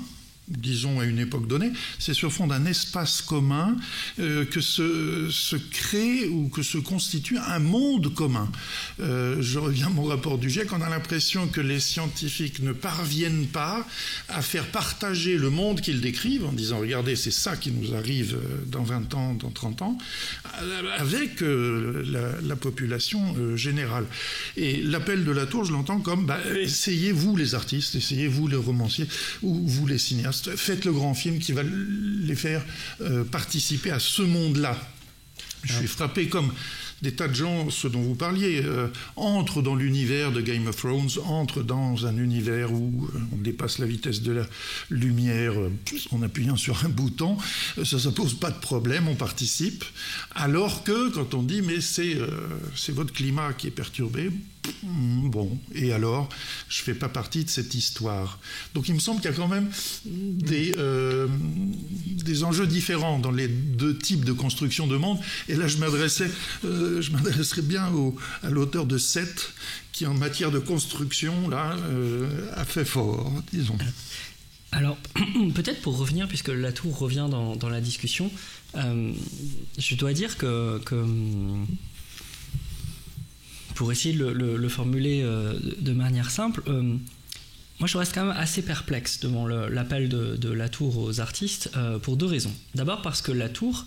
disons à une époque donnée, c'est sur fond d'un espace commun que se crée ou que se constitue un monde commun. Je reviens à mon rapport du GIEC, on a l'impression que les scientifiques ne parviennent pas à faire partager le monde qu'ils décrivent en disant regardez c'est ça qui nous arrive dans 20 ans, dans 30 ans, avec la population générale. Et l'appel de Latour, je l'entends comme essayez-vous les artistes, essayez-vous les romanciers ou vous les cinéastes, faites le grand film qui va les faire participer à ce monde-là. Je suis frappé comme des tas de gens, ceux dont vous parliez, entrent dans l'univers de Game of Thrones, entrent dans un univers où on dépasse la vitesse de la lumière en appuyant sur un bouton. Ça ne pose pas de problème, on participe. Alors que quand on dit mais c'est votre climat qui est perturbé, bon, et alors, je ne fais pas partie de cette histoire. Donc il me semble qu'il y a quand même des enjeux différents dans les 2 types de construction de monde. Et là, je m'adresserais bien à l'auteur de 7, qui en matière de construction, là, a fait fort, disons. Alors, peut-être pour revenir, puisque Latour revient dans la discussion, je dois dire que pour essayer de le formuler de manière simple, moi je reste quand même assez perplexe devant l'appel de Latour aux artistes pour 2 raisons. D'abord parce que Latour,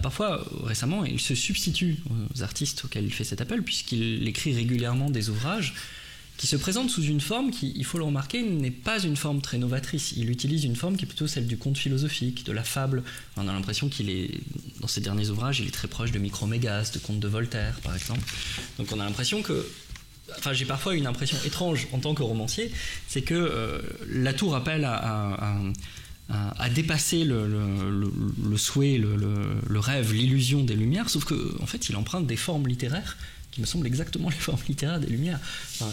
parfois récemment, il se substitue aux artistes auxquels il fait cet appel, puisqu'il écrit régulièrement des ouvrages qui se présentent sous une forme qui, il faut le remarquer, n'est pas une forme très novatrice. Il utilise une forme qui est plutôt celle du conte philosophique, de la fable. On a l'impression qu'il est, dans ses derniers ouvrages, il est très proche de Micromégas, de Contes de Voltaire, par exemple. Donc on a l'impression que... Enfin, j'ai parfois une impression étrange en tant que romancier, c'est que Latour appelle à dépasser le souhait, le rêve, l'illusion des Lumières, sauf qu'en fait, il emprunte des formes littéraires qui me semblent exactement les formes littéraires des Lumières. Enfin,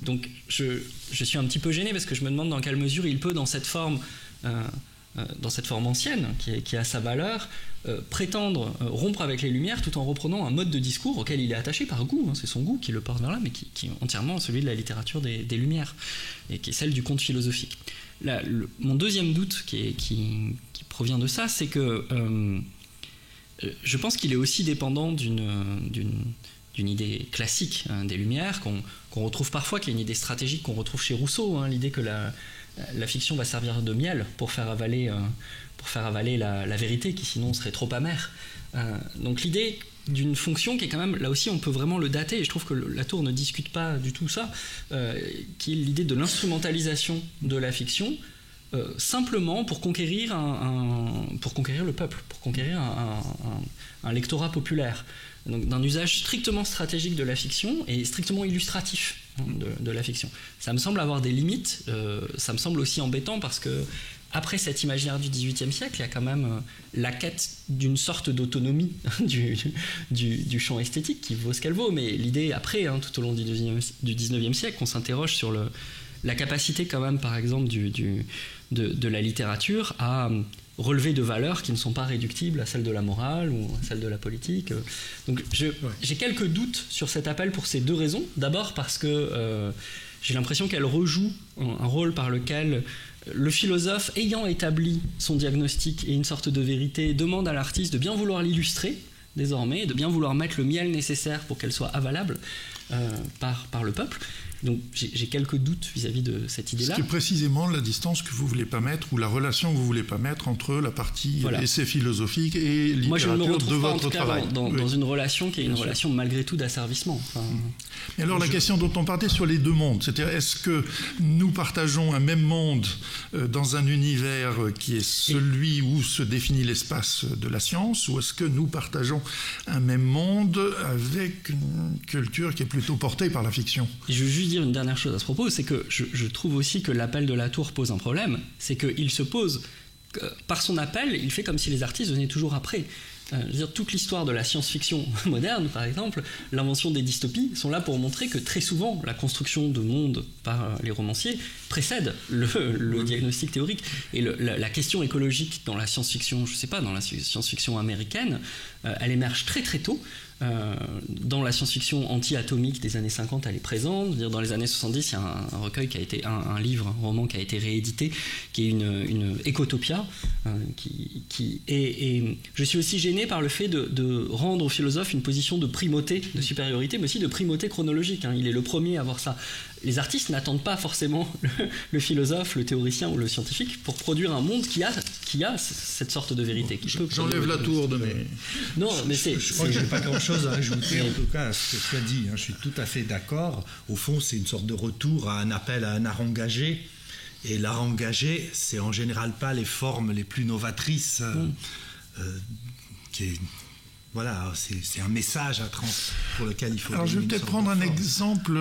donc je suis un petit peu gêné parce que je me demande dans quelle mesure il peut, dans cette forme ancienne qui a sa valeur, prétendre rompre avec les Lumières tout en reprenant un mode de discours auquel il est attaché par goût, c'est son goût qui le porte vers là, mais qui est entièrement celui de la littérature des Lumières, et qui est celle du conte philosophique. Là, mon deuxième doute qui provient de ça, c'est que je pense qu'il est aussi dépendant d'une idée classique des Lumières, qu'on retrouve parfois, qui est une idée stratégique qu'on retrouve chez Rousseau, l'idée que la fiction va servir de miel pour faire avaler la vérité qui sinon serait trop amère. Donc l'idée d'une fonction qui est quand même, là aussi on peut vraiment le dater, et je trouve que Latour ne discute pas du tout ça, qui est l'idée de l'instrumentalisation de la fiction, simplement pour conquérir le peuple, pour conquérir un lectorat populaire. Donc d'un usage strictement stratégique de la fiction et strictement illustratif de la fiction. Ça me semble avoir des limites, ça me semble aussi embêtant parce que après cet imaginaire du XVIIIe siècle, il y a quand même la quête d'une sorte d'autonomie du champ esthétique qui vaut ce qu'elle vaut, mais l'idée après, tout au long du XIXe siècle, qu'on s'interroge sur la capacité quand même, par exemple, de la littérature à relever de valeurs qui ne sont pas réductibles à celles de la morale ou à celles de la politique. Donc j'ai quelques doutes sur cet appel pour ces 2 raisons. D'abord parce que j'ai l'impression qu'elle rejoue un rôle par lequel le philosophe, ayant établi son diagnostic et une sorte de vérité, demande à l'artiste de bien vouloir l'illustrer désormais, de bien vouloir mettre le miel nécessaire pour qu'elle soit avalable par le peuple. Donc j'ai quelques doutes vis-à-vis de cette idée-là. C'est précisément la distance que vous ne voulez pas mettre, ou la relation que vous ne voulez pas mettre entre la partie essai philosophique et littérature. Moi, je ne me retrouve de pas, votre en tout cas, travail. dans une relation qui est une relation malgré tout d'asservissement. Et alors la question dont on partait sur les 2 mondes, c'est-à-dire est-ce que nous partageons un même monde dans un univers qui est celui où se définit l'espace de la science, ou est-ce que nous partageons un même monde avec une culture qui est plutôt portée par la fiction ? Je veux juste juste dire une dernière chose à ce propos, c'est que je trouve aussi que l'appel de la tour pose un problème, c'est qu'il se pose, par son appel, il fait comme si les artistes venaient toujours après. Je veux dire, toute l'histoire de la science-fiction moderne, par exemple, l'invention des dystopies, sont là pour montrer que très souvent, la construction de monde par les romanciers précède le diagnostic théorique. Et la question écologique dans la science-fiction, je ne sais pas, dans la science-fiction américaine, elle émerge très très tôt. Dans la science-fiction anti-atomique des années 50, elle est présente. Dans les années 70, il y a un recueil qui a été un livre, un roman qui a été réédité, qui est une Ecotopia. Et je suis aussi gêné par le fait de rendre au philosophe une position de primauté, de supériorité, mais aussi de primauté chronologique. Il est le premier à avoir ça. Les artistes n'attendent pas forcément le philosophe, le théoricien ou le scientifique pour produire un monde qui a cette sorte de vérité. J'enlève la tour de mes... Non, mais je crois que je n'ai pas grand-chose à ajouter, en tout cas, à ce que tu as dit. Je suis tout à fait d'accord. Au fond, c'est une sorte de retour à un appel à un art engagé. Et l'art engagé, c'est en général pas les formes les plus novatrices. Voilà, c'est un message pour lequel il faut... Alors je vais peut-être prendre un exemple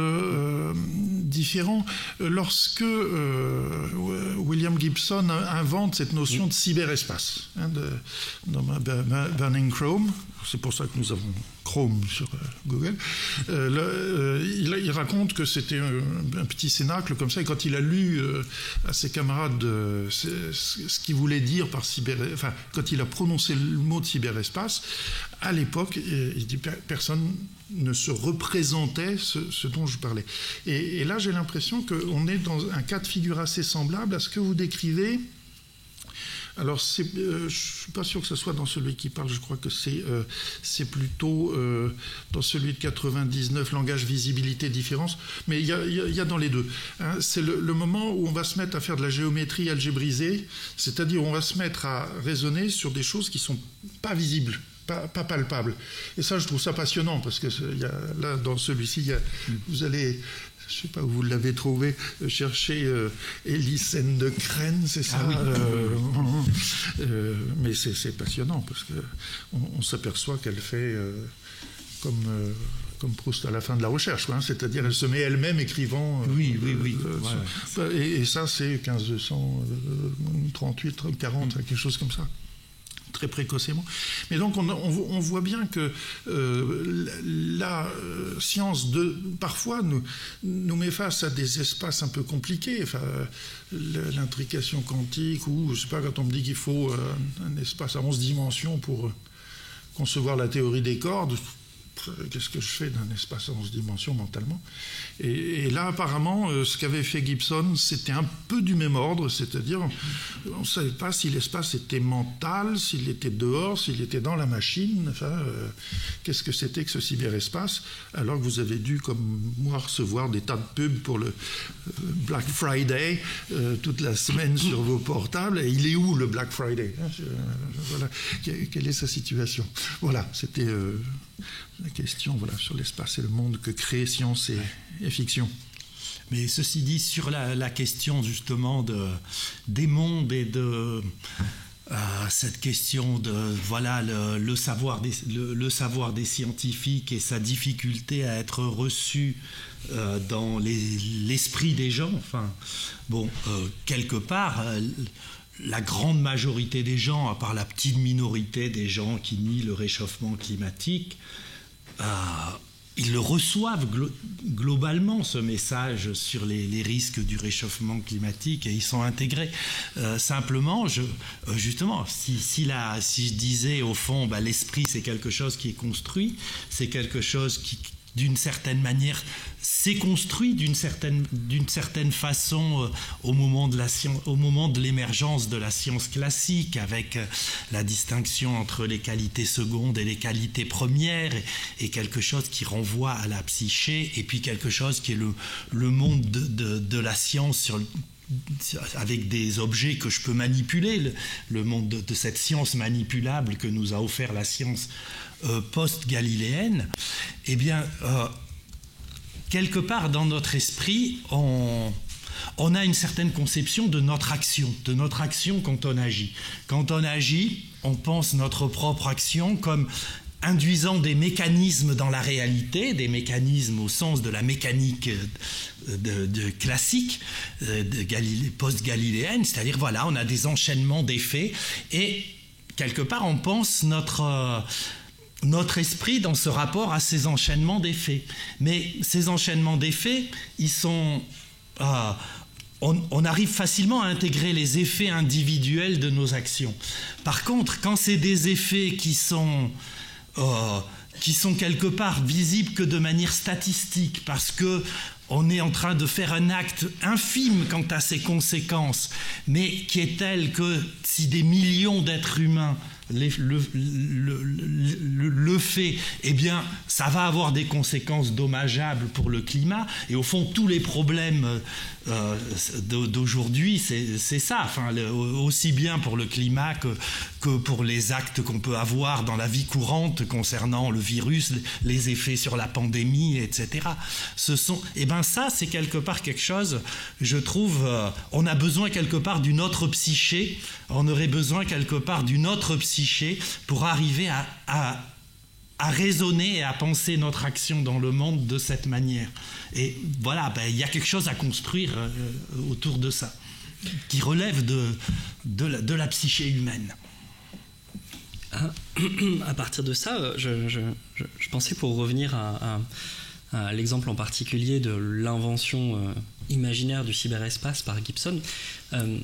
différent. Lorsque William Gibson invente cette notion de cyberespace, dans Burning Chrome, c'est pour ça que nous avons Chrome sur Google, il raconte que c'était un petit cénacle comme ça, et quand il a lu à ses camarades ce qu'il voulait dire par enfin, quand il a prononcé le mot de cyberespace, à l'époque, il dit personne ne se représentait ce dont je parlais. Et là, j'ai l'impression qu'on est dans un cas de figure assez semblable à ce que vous décrivez. Alors, je ne suis pas sûr que ce soit dans celui qui parle, je crois que c'est plutôt dans celui de 99, langage, visibilité, différence, mais il y a dans les deux. C'est le moment où on va se mettre à faire de la géométrie algébrisée, c'est-à-dire on va se mettre à raisonner sur des choses qui ne sont pas visibles. Pas palpable. Et ça, je trouve ça passionnant, parce que là, dans celui-ci, vous allez, je ne sais pas où vous l'avez trouvé, chercher Élysène de Crène, c'est ça. Mais c'est passionnant, parce qu'on s'aperçoit qu'elle fait comme Proust à la fin de la recherche, c'est-à-dire elle se met elle-même écrivant. Oui. Et ça, c'est 1538, 40, quelque chose comme ça. Très précocement. Mais donc on voit bien que la science parfois nous met face à des espaces un peu compliqués, enfin, l'intrication quantique, ou je sais pas, quand on me dit qu'il faut un espace à 11 dimensions pour concevoir la théorie des cordes, qu'est-ce que je fais d'un espace à 11 dimensions mentalement ? Et là, apparemment, ce qu'avait fait Gibson, c'était un peu du même ordre, c'est-à-dire on ne savait pas si l'espace était mental, s'il était dehors, s'il était dans la machine, enfin, qu'est-ce que c'était que ce cyberespace, alors que vous avez dû, comme moi, recevoir des tas de pubs pour le Black Friday toute la semaine sur vos portables, et il est où le Black Friday ? Voilà, quelle est sa situation ? Voilà, c'était... la question sur l'espace et le monde que créent science et fiction. Mais ceci dit, sur la question justement des mondes et de cette question de le savoir des scientifiques et sa difficulté à être reçu dans l'esprit des gens, quelque part... la grande majorité des gens, à part la petite minorité des gens qui nient le réchauffement climatique, ils le reçoivent globalement, ce message sur les risques du réchauffement climatique, et ils sont intégrés. Simplement, justement, si je disais au fond, l'esprit c'est quelque chose qui est construit, c'est quelque chose qui, d'une certaine manière, s'est construit d'une certaine façon au moment de l'émergence de la science classique, avec la distinction entre les qualités secondes et les qualités premières, et quelque chose qui renvoie à la psyché, et puis quelque chose qui est le monde de la science avec des objets que je peux manipuler, le monde de cette science manipulable que nous a offert la science post-galiléenne. Eh bien, quelque part dans notre esprit, on a une certaine conception de notre action quand on agit. Quand on agit, on pense notre propre action comme induisant des mécanismes dans la réalité, des mécanismes au sens de la mécanique classique, post-galiléenne, c'est-à-dire voilà, on a des enchaînements d'effets et quelque part on pense notre esprit dans ce rapport à ces enchaînements d'effets. Mais ces enchaînements d'effets, ils sont... on arrive facilement à intégrer les effets individuels de nos actions. Par contre, quand c'est des effets qui sont quelque part visibles que de manière statistique, parce que on est en train de faire un acte infime quant à ses conséquences, mais qui est tel que si des millions d'êtres humains le fait, eh bien, ça va avoir des conséquences dommageables pour le climat. Et au fond, tous les problèmes d'aujourd'hui, c'est ça. Enfin, aussi bien pour le climat que pour les actes qu'on peut avoir dans la vie courante concernant le virus, les effets sur la pandémie, etc. Ça, c'est quelque part quelque chose, je trouve, on a besoin quelque part d'une autre psyché, on aurait besoin quelque part d'une autre psyché pour arriver à raisonner et à penser notre action dans le monde de cette manière. Et voilà, il y a quelque chose à construire autour de ça, qui relève de la psyché humaine. À partir de ça, je pensais, pour revenir à l'exemple en particulier de l'invention imaginaire du cyberespace par Gibson,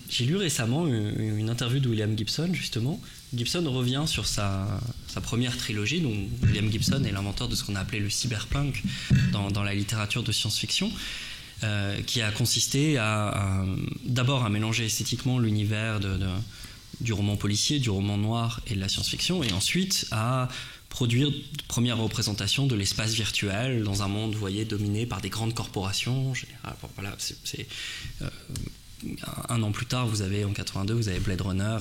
j'ai lu récemment une interview de William Gibson, justement. Gibson revient sur sa première trilogie, donc William Gibson est l'inventeur de ce qu'on a appelé le cyberpunk dans la littérature de science-fiction, qui a consisté d'abord à mélanger esthétiquement l'univers du roman policier, du roman noir et de la science-fiction, et ensuite à produire de premières représentations de l'espace virtuel dans un monde, vous voyez, dominé par des grandes corporations. En général, voilà, un an plus tard, en 82, vous avez Blade Runner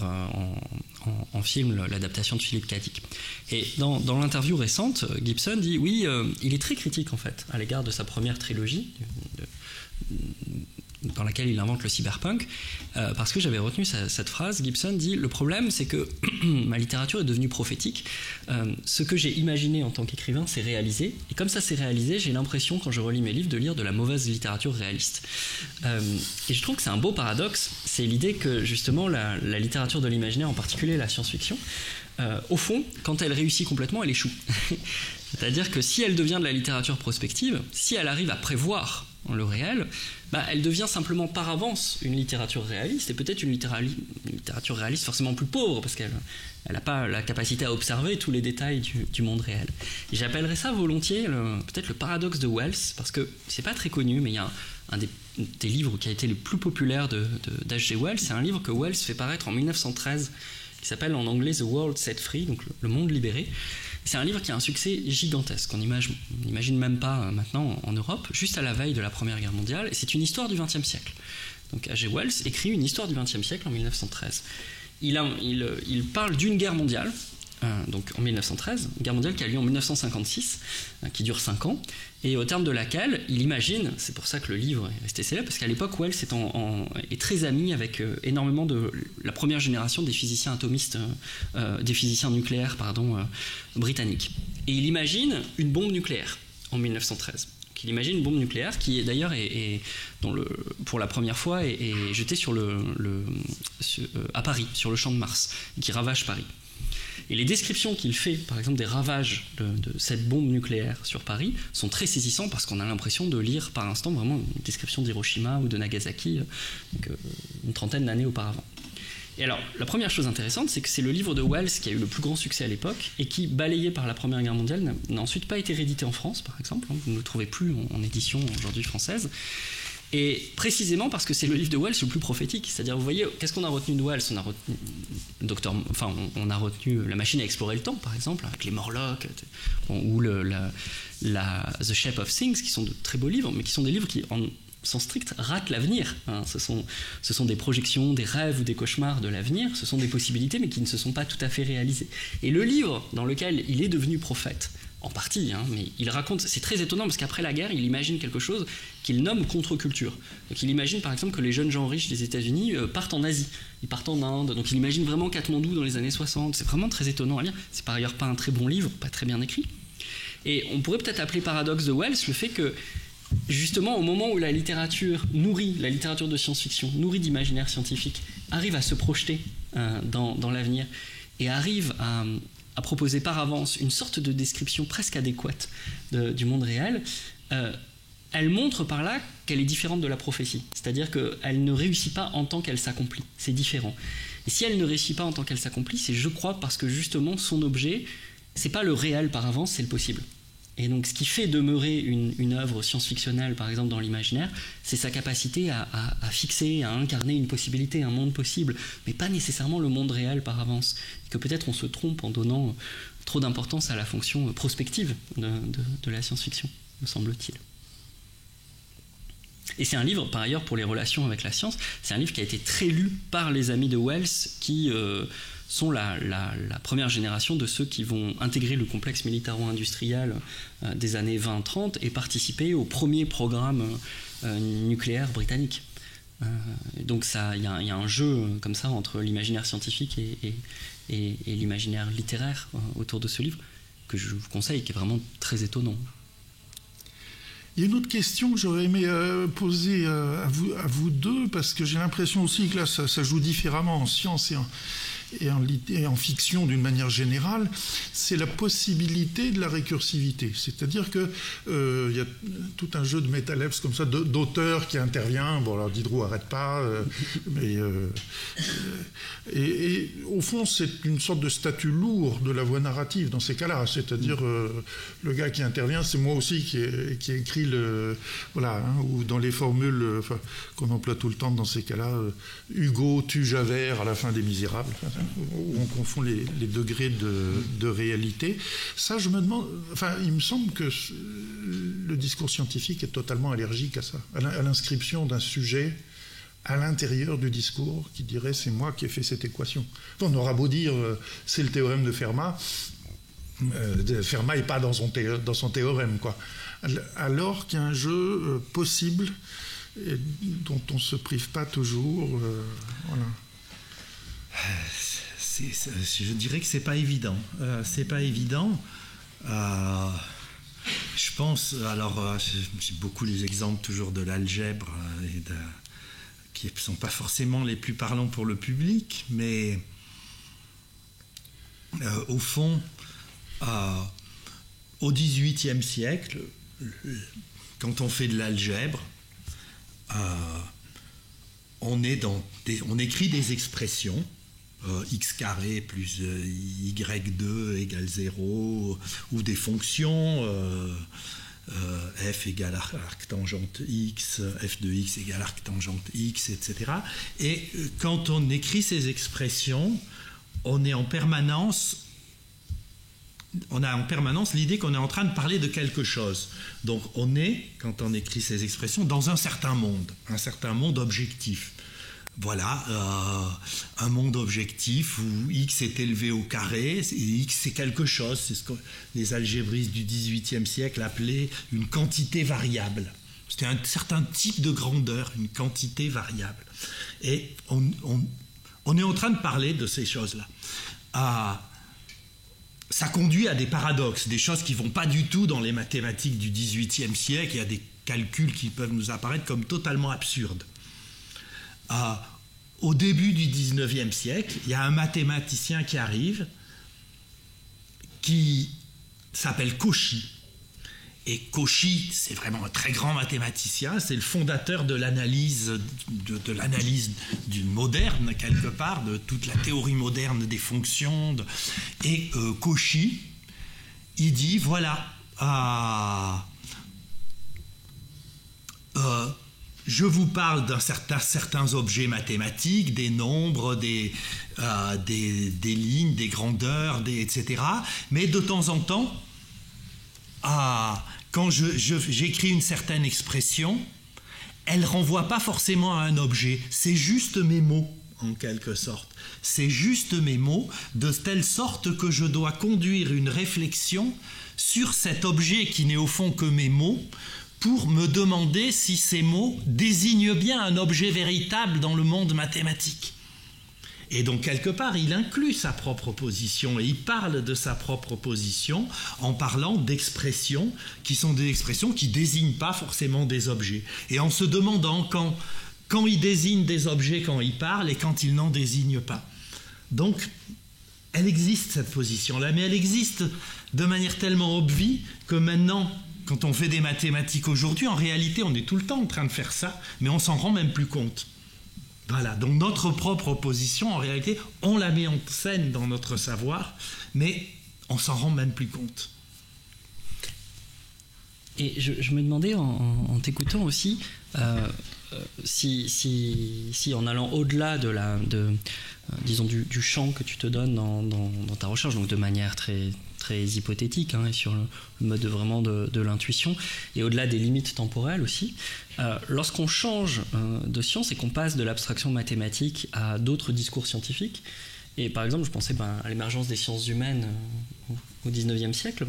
en film, l'adaptation de Philip K. Dick. Et dans l'interview récente, Gibson dit, oui, il est très critique en fait à l'égard de sa première trilogie, dans laquelle il invente le cyberpunk, parce que j'avais retenu cette phrase. Gibson dit: le problème, c'est que ma littérature est devenue prophétique. Ce que j'ai imaginé en tant qu'écrivain s'est réalisé, et comme ça s'est réalisé, j'ai l'impression, quand je relis mes livres, de lire de la mauvaise littérature réaliste. Et je trouve que c'est un beau paradoxe. C'est l'idée que justement la littérature de l'imaginaire, en particulier la science-fiction, au fond, quand elle réussit complètement, elle échoue. C'est-à-dire que si elle devient de la littérature prospective, si elle arrive à prévoir le réel, elle devient simplement par avance une littérature réaliste, et peut-être une littérature réaliste forcément plus pauvre, parce qu'elle n'a pas la capacité à observer tous les détails du monde réel. Et j'appellerais ça volontiers peut-être le paradoxe de Wells, parce que c'est pas très connu, mais il y a un des livres qui a été les plus populaires d'H.G. Wells. C'est un livre que Wells fait paraître en 1913, qui s'appelle en anglais The World Set Free, donc le monde libéré. C'est un livre qui a un succès gigantesque, on n'imagine même pas maintenant en Europe, juste à la veille de la Première Guerre mondiale, et c'est une histoire du XXe siècle. Donc H.G. Wells écrit une histoire du XXe siècle en 1913. Il parle d'une guerre mondiale, donc en 1913, une guerre mondiale qui a lieu en 1956, qui dure 5 ans, et au terme de laquelle il imagine, c'est pour ça que le livre est resté célèbre, parce qu'à l'époque Wells est très ami avec énormément de la première génération des physiciens atomistes, des physiciens nucléaires, britanniques. Et il imagine une bombe nucléaire en 1913. Il imagine une bombe nucléaire qui d'ailleurs pour la première fois est jetée à Paris, sur le champ de Mars, qui ravage Paris. Et les descriptions qu'il fait, par exemple, des ravages de cette bombe nucléaire sur Paris sont très saisissantes, parce qu'on a l'impression de lire par instant vraiment une description d'Hiroshima ou de Nagasaki, une trentaine d'années auparavant. Et alors, la première chose intéressante, c'est que c'est le livre de Wells qui a eu le plus grand succès à l'époque, et qui, balayé par la Première Guerre mondiale, n'a ensuite pas été réédité en France, par exemple. Vous ne le trouvez plus en édition aujourd'hui française. Et précisément parce que c'est le livre de Wells le plus prophétique. C'est-à-dire, vous voyez, qu'est-ce qu'on a retenu de Wells ? On a retenu La machine à explorer le temps, par exemple, avec les Morlocks, ou The Shape of Things, qui sont de très beaux livres, mais qui sont des livres qui, en sens strict, ratent l'avenir. Ce sont des projections, des rêves ou des cauchemars de l'avenir. Ce sont des possibilités, mais qui ne se sont pas tout à fait réalisées. Et le livre dans lequel il est devenu prophète, en partie, mais il raconte, c'est très étonnant, parce qu'après la guerre, il imagine quelque chose qu'il nomme contre-culture. Donc il imagine par exemple que les jeunes gens riches des États-Unis partent en Asie, ils partent en Inde, donc il imagine vraiment Katmandou dans les années 60. C'est vraiment très étonnant à lire. C'est par ailleurs pas un très bon livre, pas très bien écrit. Et on pourrait peut-être appeler paradoxe de Wells le fait que justement, au moment où la littérature de science-fiction, nourrie d'imaginaire scientifique, arrive à se projeter dans l'avenir et arrive à proposer par avance une sorte de description presque adéquate du monde réel, elle montre par là qu'elle est différente de la prophétie. C'est-à-dire qu'elle ne réussit pas en tant qu'elle s'accomplit. C'est différent. Et si elle ne réussit pas en tant qu'elle s'accomplit, c'est, je crois, parce que justement, son objet, c'est pas le réel par avance, c'est le possible. Et donc, ce qui fait demeurer une œuvre science-fictionnelle, par exemple, dans l'imaginaire, c'est sa capacité à fixer, à incarner une possibilité, un monde possible, mais pas nécessairement le monde réel par avance. Et que peut-être on se trompe en donnant trop d'importance à la fonction prospective de la science-fiction, me semble-t-il. Et c'est un livre, par ailleurs, pour les relations avec la science, c'est un livre qui a été très lu par les amis de Wells, qui sont la première génération de ceux qui vont intégrer le complexe militaro-industriel des années 20-30 et participer au premier programme nucléaire britannique. Donc il y a un jeu comme ça entre l'imaginaire scientifique et l'imaginaire littéraire autour de ce livre, que je vous conseille, qui est vraiment très étonnant. Il y a une autre question que j'aurais aimé poser à vous deux, parce que j'ai l'impression aussi que là, ça joue différemment en science et en fiction d'une manière générale, c'est la possibilité de la récursivité. C'est-à-dire que y a tout un jeu de métalèpse comme ça, d'auteur qui intervient. Bon, alors Diderot arrête pas, et au fond, c'est une sorte de statut lourd de la voix narrative dans ces cas-là. C'est-à-dire le gars qui intervient, c'est moi aussi qui ai écrit ou dans les formules qu'on emploie tout le temps dans ces cas-là, Hugo tue Javert à la fin des Misérables. Où on confond les degrés de réalité. Ça, je me demande... Enfin, il me semble que le discours scientifique est totalement allergique à ça, à l'inscription d'un sujet à l'intérieur du discours qui dirait « c'est moi qui ai fait cette équation ». On aura beau dire « c'est le théorème de Fermat », Fermat n'est pas dans son théorème, quoi. Alors qu'il y a un jeu possible et dont on ne se prive pas toujours. Voilà. Je dirais que c'est pas évident. C'est pas évident. Je pense, alors j'ai beaucoup les exemples toujours de l'algèbre qui ne sont pas forcément les plus parlants pour le public, mais au fond, au XVIIIe siècle, quand on fait de l'algèbre, on écrit des expressions. X carré plus y2 égale 0, ou des fonctions f égale arctangente x, f de x égale arctangente x, etc. Et quand on écrit ces expressions, on a en permanence l'idée qu'on est en train de parler de quelque chose. Donc on est, quand on écrit ces expressions, dans un certain monde objectif. Voilà, un monde objectif où x est élevé au carré, et x c'est quelque chose, c'est ce que les algébristes du XVIIIe siècle appelaient une quantité variable. C'était un certain type de grandeur, une quantité variable. Et on est en train de parler de ces choses-là. Ça conduit à des paradoxes, des choses qui ne vont pas du tout dans les mathématiques du XVIIIe siècle. Il y a des calculs qui peuvent nous apparaître comme totalement absurdes. Au début du XIXe siècle, il y a un mathématicien qui arrive qui s'appelle Cauchy. Et Cauchy, c'est vraiment un très grand mathématicien, c'est le fondateur de l'analyse moderne, quelque part, de toute la théorie moderne des fonctions. Et Cauchy, il dit, voilà, je vous parle d'un certains objets mathématiques, des nombres, des lignes, des grandeurs, etc. Mais de temps en temps, quand j'écris une certaine expression, elle ne renvoie pas forcément à un objet. C'est juste mes mots, en quelque sorte. C'est juste mes mots, de telle sorte que je dois conduire une réflexion sur cet objet qui n'est au fond que mes mots, pour me demander si ces mots désignent bien un objet véritable dans le monde mathématique. Et donc, quelque part, il inclut sa propre position et il parle de sa propre position en parlant d'expressions qui sont des expressions qui ne désignent pas forcément des objets. Et en se demandant quand il désigne des objets quand il parle et quand il n'en désigne pas. Donc, elle existe cette position-là, mais elle existe de manière tellement obvie que maintenant, quand on fait des mathématiques aujourd'hui, en réalité, on est tout le temps en train de faire ça, mais on s'en rend même plus compte. Voilà, donc notre propre position, en réalité, on la met en scène dans notre savoir, mais on s'en rend même plus compte. Et je me demandais en t'écoutant aussi si en allant au-delà disons du champ que tu te donnes dans ta recherche, donc de manière très, très hypothétique, et sur le mode vraiment de l'intuition, et au-delà des limites temporelles aussi, lorsqu'on change de science et qu'on passe de l'abstraction mathématique à d'autres discours scientifiques, et par exemple je pensais à l'émergence des sciences humaines au XIXe siècle,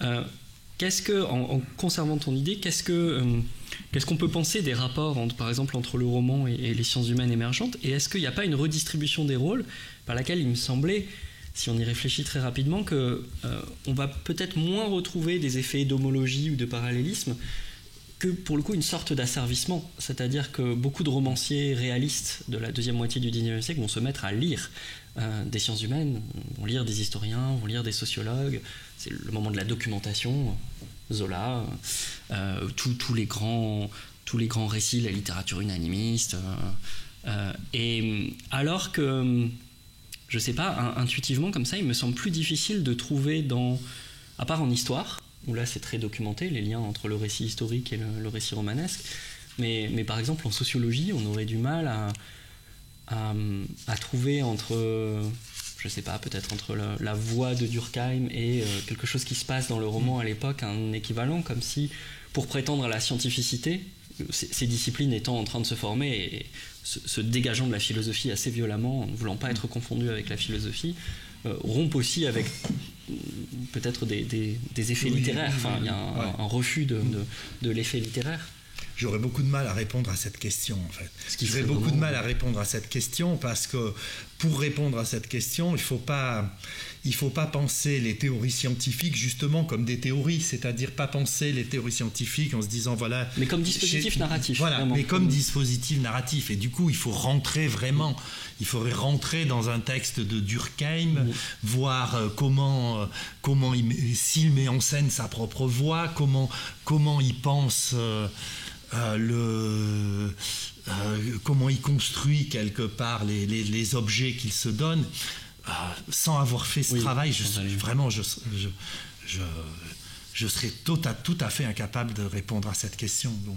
en conservant ton idée, qu'est-ce qu'on peut penser des rapports, par exemple, entre le roman et les sciences humaines émergentes? Et est-ce qu'il n'y a pas une redistribution des rôles par laquelle il me semblait, si on y réfléchit très rapidement, qu'on va peut-être moins retrouver des effets d'homologie ou de parallélisme que, pour le coup, une sorte d'asservissement. C'est-à-dire que beaucoup de romanciers réalistes de la deuxième moitié du XIXe siècle vont se mettre à lire des sciences humaines, vont lire des historiens, vont lire des sociologues. C'est le moment de la documentation, Zola, tous les grands récits de la littérature unanimiste. Et alors que, je sais pas, intuitivement comme ça, il me semble plus difficile de trouver à part en histoire, où là c'est très documenté, les liens entre le récit historique et le récit romanesque, mais par exemple en sociologie, on aurait du mal à trouver je sais pas, peut-être entre la voix de Durkheim et quelque chose qui se passe dans le roman à l'époque, un équivalent, comme si, pour prétendre à la scientificité, ces disciplines étant en train de se former et se dégageant de la philosophie assez violemment, ne voulant pas être confondues avec la philosophie, rompent aussi avec peut-être des effets littéraires. Enfin, il y a un refus de l'effet littéraire. J'aurais beaucoup de mal à répondre à cette question, en fait. J'aurais beaucoup de mal à répondre à cette question parce que pour répondre à cette question, il faut pas penser les théories scientifiques justement comme des théories, c'est-à-dire pas penser les théories scientifiques en se disant voilà. Mais comme dispositif narratif. Voilà, vraiment. mais comme dispositif narratif. Et du coup, il faut rentrer vraiment. Il faudrait rentrer dans un texte de Durkheim, voir s'il met en scène sa propre voix, comment il pense. Comment il construit quelque part les objets qu'il se donne, sans avoir fait ce travail, je serais tout à fait incapable de répondre à cette question. Donc.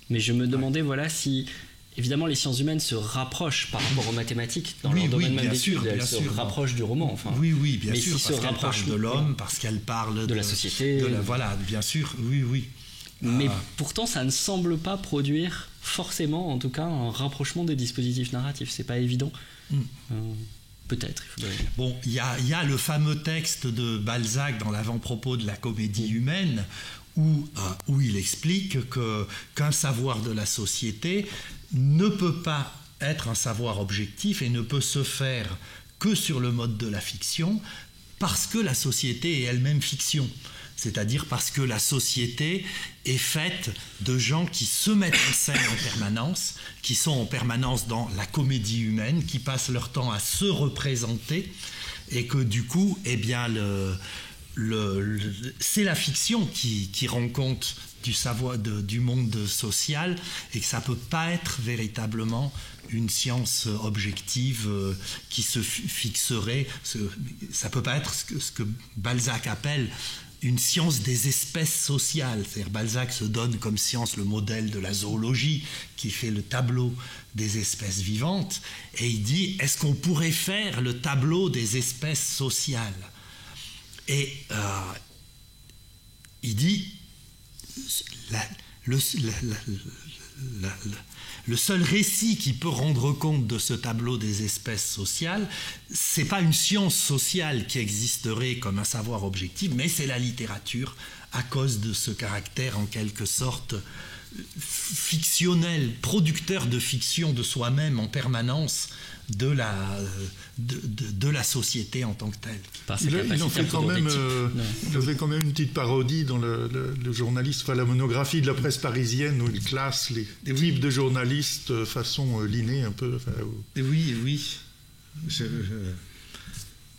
Mais je me demandais, si évidemment les sciences humaines se rapprochent par rapport aux mathématiques dans leur domaine même d'études, elles se rapprochent du roman. Enfin. Oui, bien sûr, parce qu'elles parlent de l'homme, parce qu'elles parlent de la société. Voilà, bien sûr, oui. Mais pourtant, ça ne semble pas produire forcément, en tout cas, un rapprochement des dispositifs narratifs. C'est pas évident. Peut-être. Bon, il y a le fameux texte de Balzac dans l'avant-propos de la Comédie humaine où il explique qu'un savoir de la société ne peut pas être un savoir objectif et ne peut se faire que sur le mode de la fiction parce que la société est elle-même fiction. C'est-à-dire parce que la société est faite de gens qui se mettent en scène en permanence, qui sont en permanence dans la comédie humaine, qui passent leur temps à se représenter, et que du coup, c'est la fiction qui rend compte du savoir du monde social, et que ça ne peut pas être véritablement une science objective qui se fixerait. Ça ne peut pas être ce que Balzac appelle une science des espèces sociales. C'est-à-dire Balzac se donne comme science le modèle de la zoologie qui fait le tableau des espèces vivantes, et il dit, est-ce qu'on pourrait faire le tableau des espèces sociales? Et il dit, le seul récit qui peut rendre compte de ce tableau des espèces sociales, c'est pas une science sociale qui existerait comme un savoir objectif, mais c'est la littérature, à cause de ce caractère en quelque sorte fictionnel, producteur de fiction de soi-même en permanence de la société en tant que telle. Il en fait quand même, une petite parodie dans le journaliste, enfin la monographie de la presse parisienne où il classe les types de journalistes façon Linné un peu. Oui.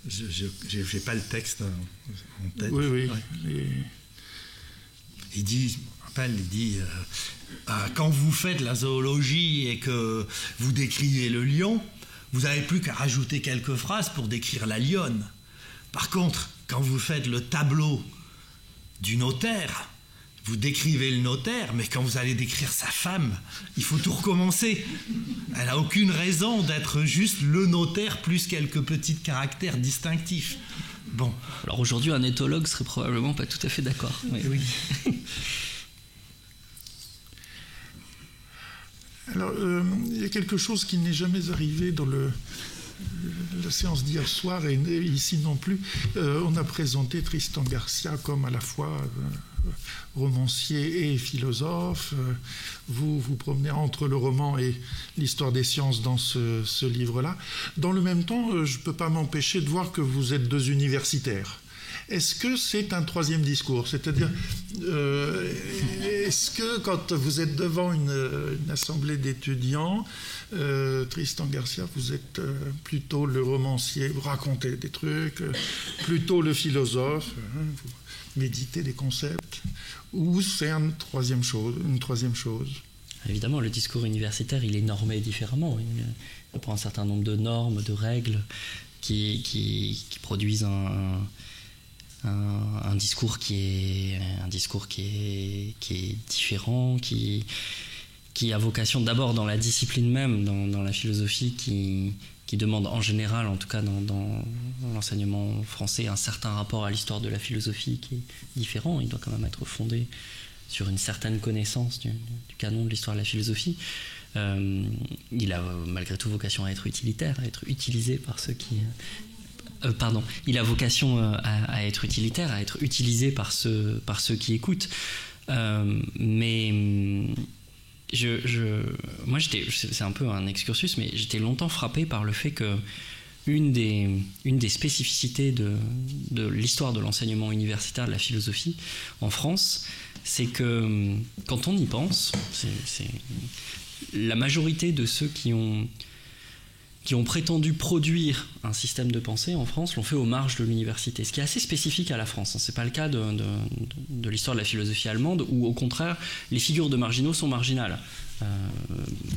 Je n'ai pas le texte en tête. Oui. Ouais. Il dit, quand vous faites la zoologie et que vous décrivez le lion, vous n'avez plus qu'à rajouter quelques phrases pour décrire la lionne. Par contre, quand vous faites le tableau du notaire, vous décrivez le notaire, mais quand vous allez décrire sa femme, il faut tout recommencer. Elle n'a aucune raison d'être juste le notaire plus quelques petits caractères distinctifs. Bon. Alors aujourd'hui, un éthologue serait probablement pas tout à fait d'accord. Mais... Oui. Alors, il y a quelque chose qui n'est jamais arrivé dans la séance d'hier soir et ici non plus. On a présenté Tristan Garcia comme à la fois romancier et philosophe. Vous vous promenez entre le roman et l'histoire des sciences dans ce livre-là. Dans le même temps, je ne peux pas m'empêcher de voir que vous êtes deux universitaires. Est-ce que c'est un troisième discours? C'est-à-dire, est-ce que quand vous êtes devant une assemblée d'étudiants, Tristan Garcia, vous êtes plutôt le romancier, vous racontez des trucs, plutôt le philosophe, vous méditez des concepts, ou c'est une troisième chose? Évidemment, le discours universitaire, il est normé différemment. Il reprend un certain nombre de normes, de règles qui produisent un discours qui est différent, qui a vocation d'abord dans la discipline même, dans la philosophie, qui demande en général, en tout cas dans l'enseignement français, un certain rapport à l'histoire de la philosophie qui est différent. Il doit quand même être fondé sur une certaine connaissance du canon de l'histoire de la philosophie. Il a malgré tout vocation à être utilitaire, à être utilisé par ceux qui... il a vocation à être utilitaire, à être utilisé par ceux qui écoutent. Mais moi, c'est un peu un excursus, mais j'étais longtemps frappé par le fait que une des spécificités de l'histoire de l'enseignement universitaire de la philosophie en France, c'est que quand on y pense, c'est la majorité de ceux qui ont prétendu produire un système de pensée en France l'ont fait aux marges de l'université, ce qui est assez spécifique à la France. Ce n'est pas le cas de l'histoire de la philosophie allemande, où au contraire, les figures de marginaux sont marginales.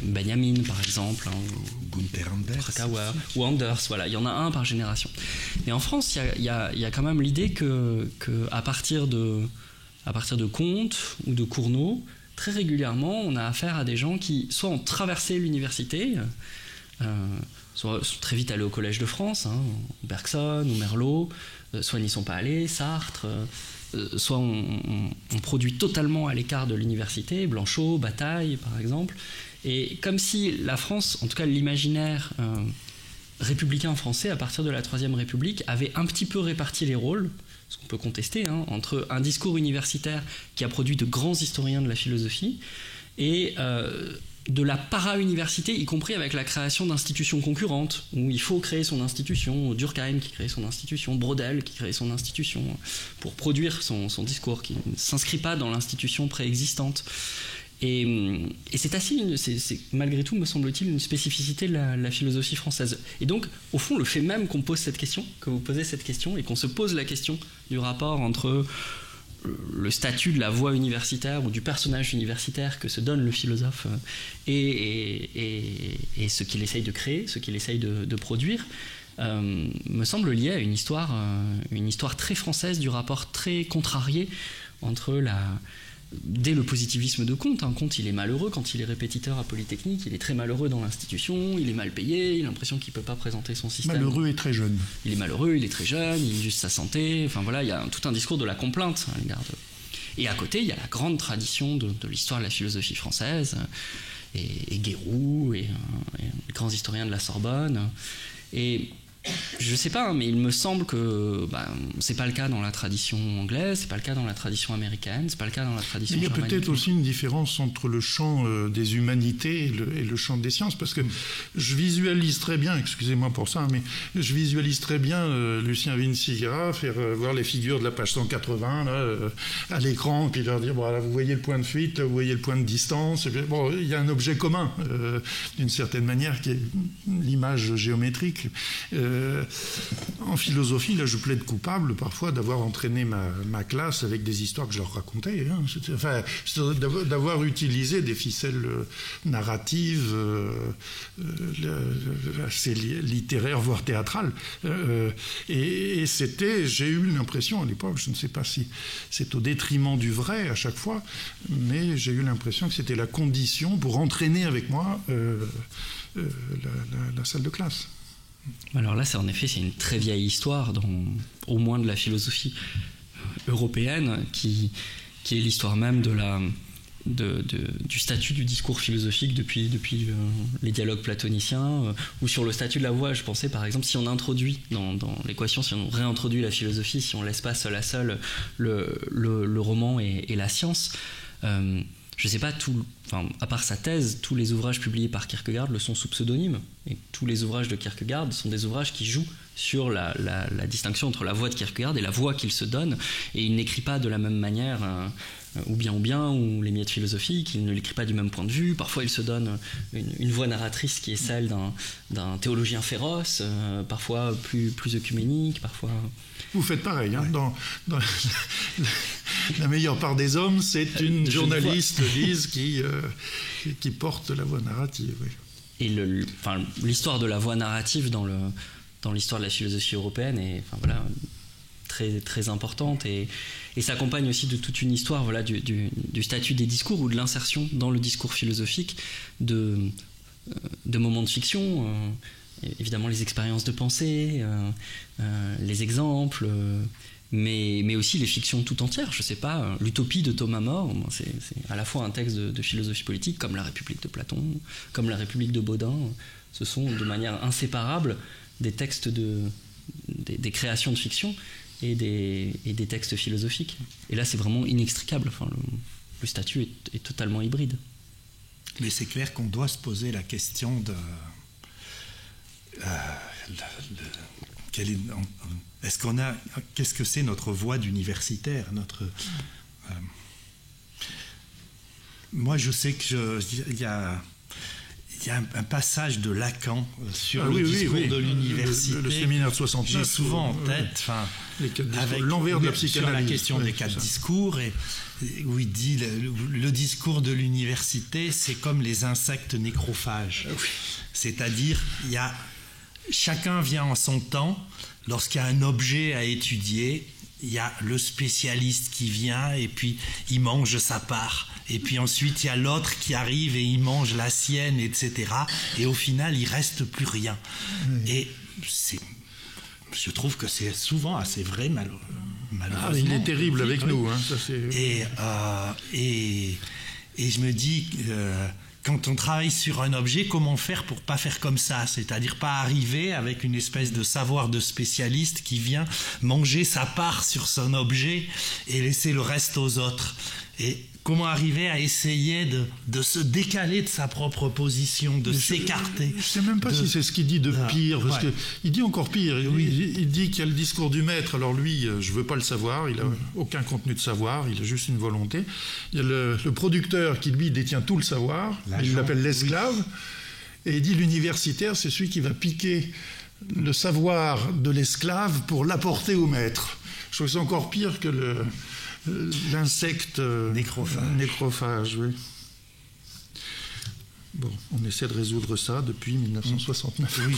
Benjamin, par exemple, Gunther Anders, Krakauer, ou Anders, voilà, il y en a un par génération. Mais en France, il y a quand même l'idée que à partir de Comte ou de Cournot, très régulièrement, on a affaire à des gens qui soit ont traversé l'université, soit sont très vite allés au Collège de France, Bergson ou Merleau, soit n'y sont pas allés, Sartre, soit on produit totalement à l'écart de l'université, Blanchot, Bataille par exemple, et comme si la France, en tout cas l'imaginaire républicain français à partir de la Troisième République avait un petit peu réparti les rôles, ce qu'on peut contester, entre un discours universitaire qui a produit de grands historiens de la philosophie et de la para-université, y compris avec la création d'institutions concurrentes, où il faut créer son institution, Durkheim qui crée son institution, Braudel qui crée son institution, pour produire son discours, qui ne s'inscrit pas dans l'institution préexistante. Et c'est malgré tout, me semble-t-il, une spécificité de la philosophie française. Et donc, au fond, le fait même qu'on pose cette question, que vous posez cette question, et qu'on se pose la question du rapport entre le statut de la voie universitaire ou du personnage universitaire que se donne le philosophe et ce qu'il essaye de créer, ce qu'il essaye de produire, me semble lié à une histoire très française du rapport très contrarié entre dès le positivisme de Comte. Comte, il est malheureux quand il est répétiteur à Polytechnique, il est très malheureux dans l'institution, il est mal payé, il a l'impression qu'il ne peut pas présenter son système. Malheureux et très jeune. Il est malheureux, il est très jeune, il juste sa santé, enfin voilà, il y a tout un discours de la complainte à l'égard de... Et à côté, il y a la grande tradition de l'histoire de la philosophie française, et Guéroult, et les grands historiens de la Sorbonne. Et je sais pas, mais il me semble que c'est pas le cas dans la tradition anglaise, c'est pas le cas dans la tradition américaine, c'est pas le cas dans la tradition germanique. Il y a peut-être aussi une différence entre le champ des humanités et le champ des sciences, parce que je visualise très bien, excusez-moi pour ça, mais je visualise très bien Lucien Vinciguerra faire voir les figures de la page 180 là, à l'écran, puis leur dire, bon, là, vous voyez le point de fuite, là, vous voyez le point de distance, et puis, bon, il y a un objet commun, d'une certaine manière, qui est l'image géométrique. En philosophie, là, je plaide coupable parfois d'avoir entraîné ma classe avec des histoires que je leur racontais, hein. D'avoir utilisé des ficelles narratives assez littéraires, voire théâtrales. Et j'ai eu l'impression à l'époque, je ne sais pas si c'est au détriment du vrai à chaque fois, mais j'ai eu l'impression que c'était la condition pour entraîner avec moi la salle de classe. Alors là, c'est une très vieille histoire, au moins de la philosophie européenne, qui est l'histoire même du statut du discours philosophique depuis les dialogues platoniciens, ou sur le statut de la voix. Je pensais par exemple, si on introduit dans l'équation, si on réintroduit la philosophie, si on laisse pas seul à seul le roman et la science, je sais pas, à part sa thèse, tous les ouvrages publiés par Kierkegaard le sont sous pseudonyme. Et tous les ouvrages de Kierkegaard sont des ouvrages qui jouent sur la distinction entre la voix de Kierkegaard et la voix qu'il se donne. Et il n'écrit pas de la même manière, ou les miettes philosophiques, il ne l'écrit pas du même point de vue. Parfois, il se donne une voix narratrice qui est celle d'un théologien féroce, parfois plus œcuménique, parfois... Vous faites pareil, hein, dans la meilleure part des hommes, c'est une journaliste, Lise, qui porte la voix narrative. Oui. Et l'histoire de la voix narrative dans l'histoire de la philosophie européenne est très, très importante et s'accompagne aussi de toute une histoire du statut des discours ou de l'insertion dans le discours philosophique de moments de fiction. Évidemment les expériences de pensée, les exemples, mais aussi les fictions tout entières. Je sais pas, l'utopie de Thomas More, c'est à la fois un texte de philosophie politique, comme la République de Platon, comme la République de Bodin. Ce sont de manière inséparable des textes des créations de fiction et des textes philosophiques. Et là, c'est vraiment inextricable. Le statut est totalement hybride. Mais c'est clair qu'on doit se poser la question de... qu'est-ce que c'est notre voie d'universitaire, moi je sais que il y a un passage de Lacan sur le discours de l'université, le séminaire de 69, j'ai souvent en tête, avec l'envers de la psychanalyse, sur la question des quatre discours, et où il dit le discours de l'université, c'est comme les insectes nécrophages, c'est-à-dire chacun vient en son temps. Lorsqu'il y a un objet à étudier, il y a le spécialiste qui vient et puis il mange sa part. Et puis ensuite, il y a l'autre qui arrive et il mange la sienne, etc. Et au final, il ne reste plus rien. Oui. Et je trouve que c'est souvent assez vrai, malheureusement. Il est terrible avec nous. Hein, ça, et je me dis... quand on travaille sur un objet, comment faire pour pas faire comme ça? C'est-à-dire pas arriver avec une espèce de savoir de spécialiste qui vient manger sa part sur son objet et laisser le reste aux autres. Et comment arriver à essayer de se décaler de sa propre position, de s'écarter. Je ne sais même pas si c'est ce qu'il dit de pire, parce qu'il dit encore pire. Il dit qu'il y a le discours du maître. Alors lui, je ne veux pas le savoir, il n'a aucun contenu de savoir, il a juste une volonté. Il y a le producteur qui, lui, détient tout le savoir, il l'appelle l'esclave. Et il dit l'universitaire, c'est celui qui va piquer le savoir de l'esclave pour l'apporter au maître. Je trouve que c'est encore pire que l'insecte nécrophage, oui. Bon, on essaie de résoudre ça depuis 1969. Oui.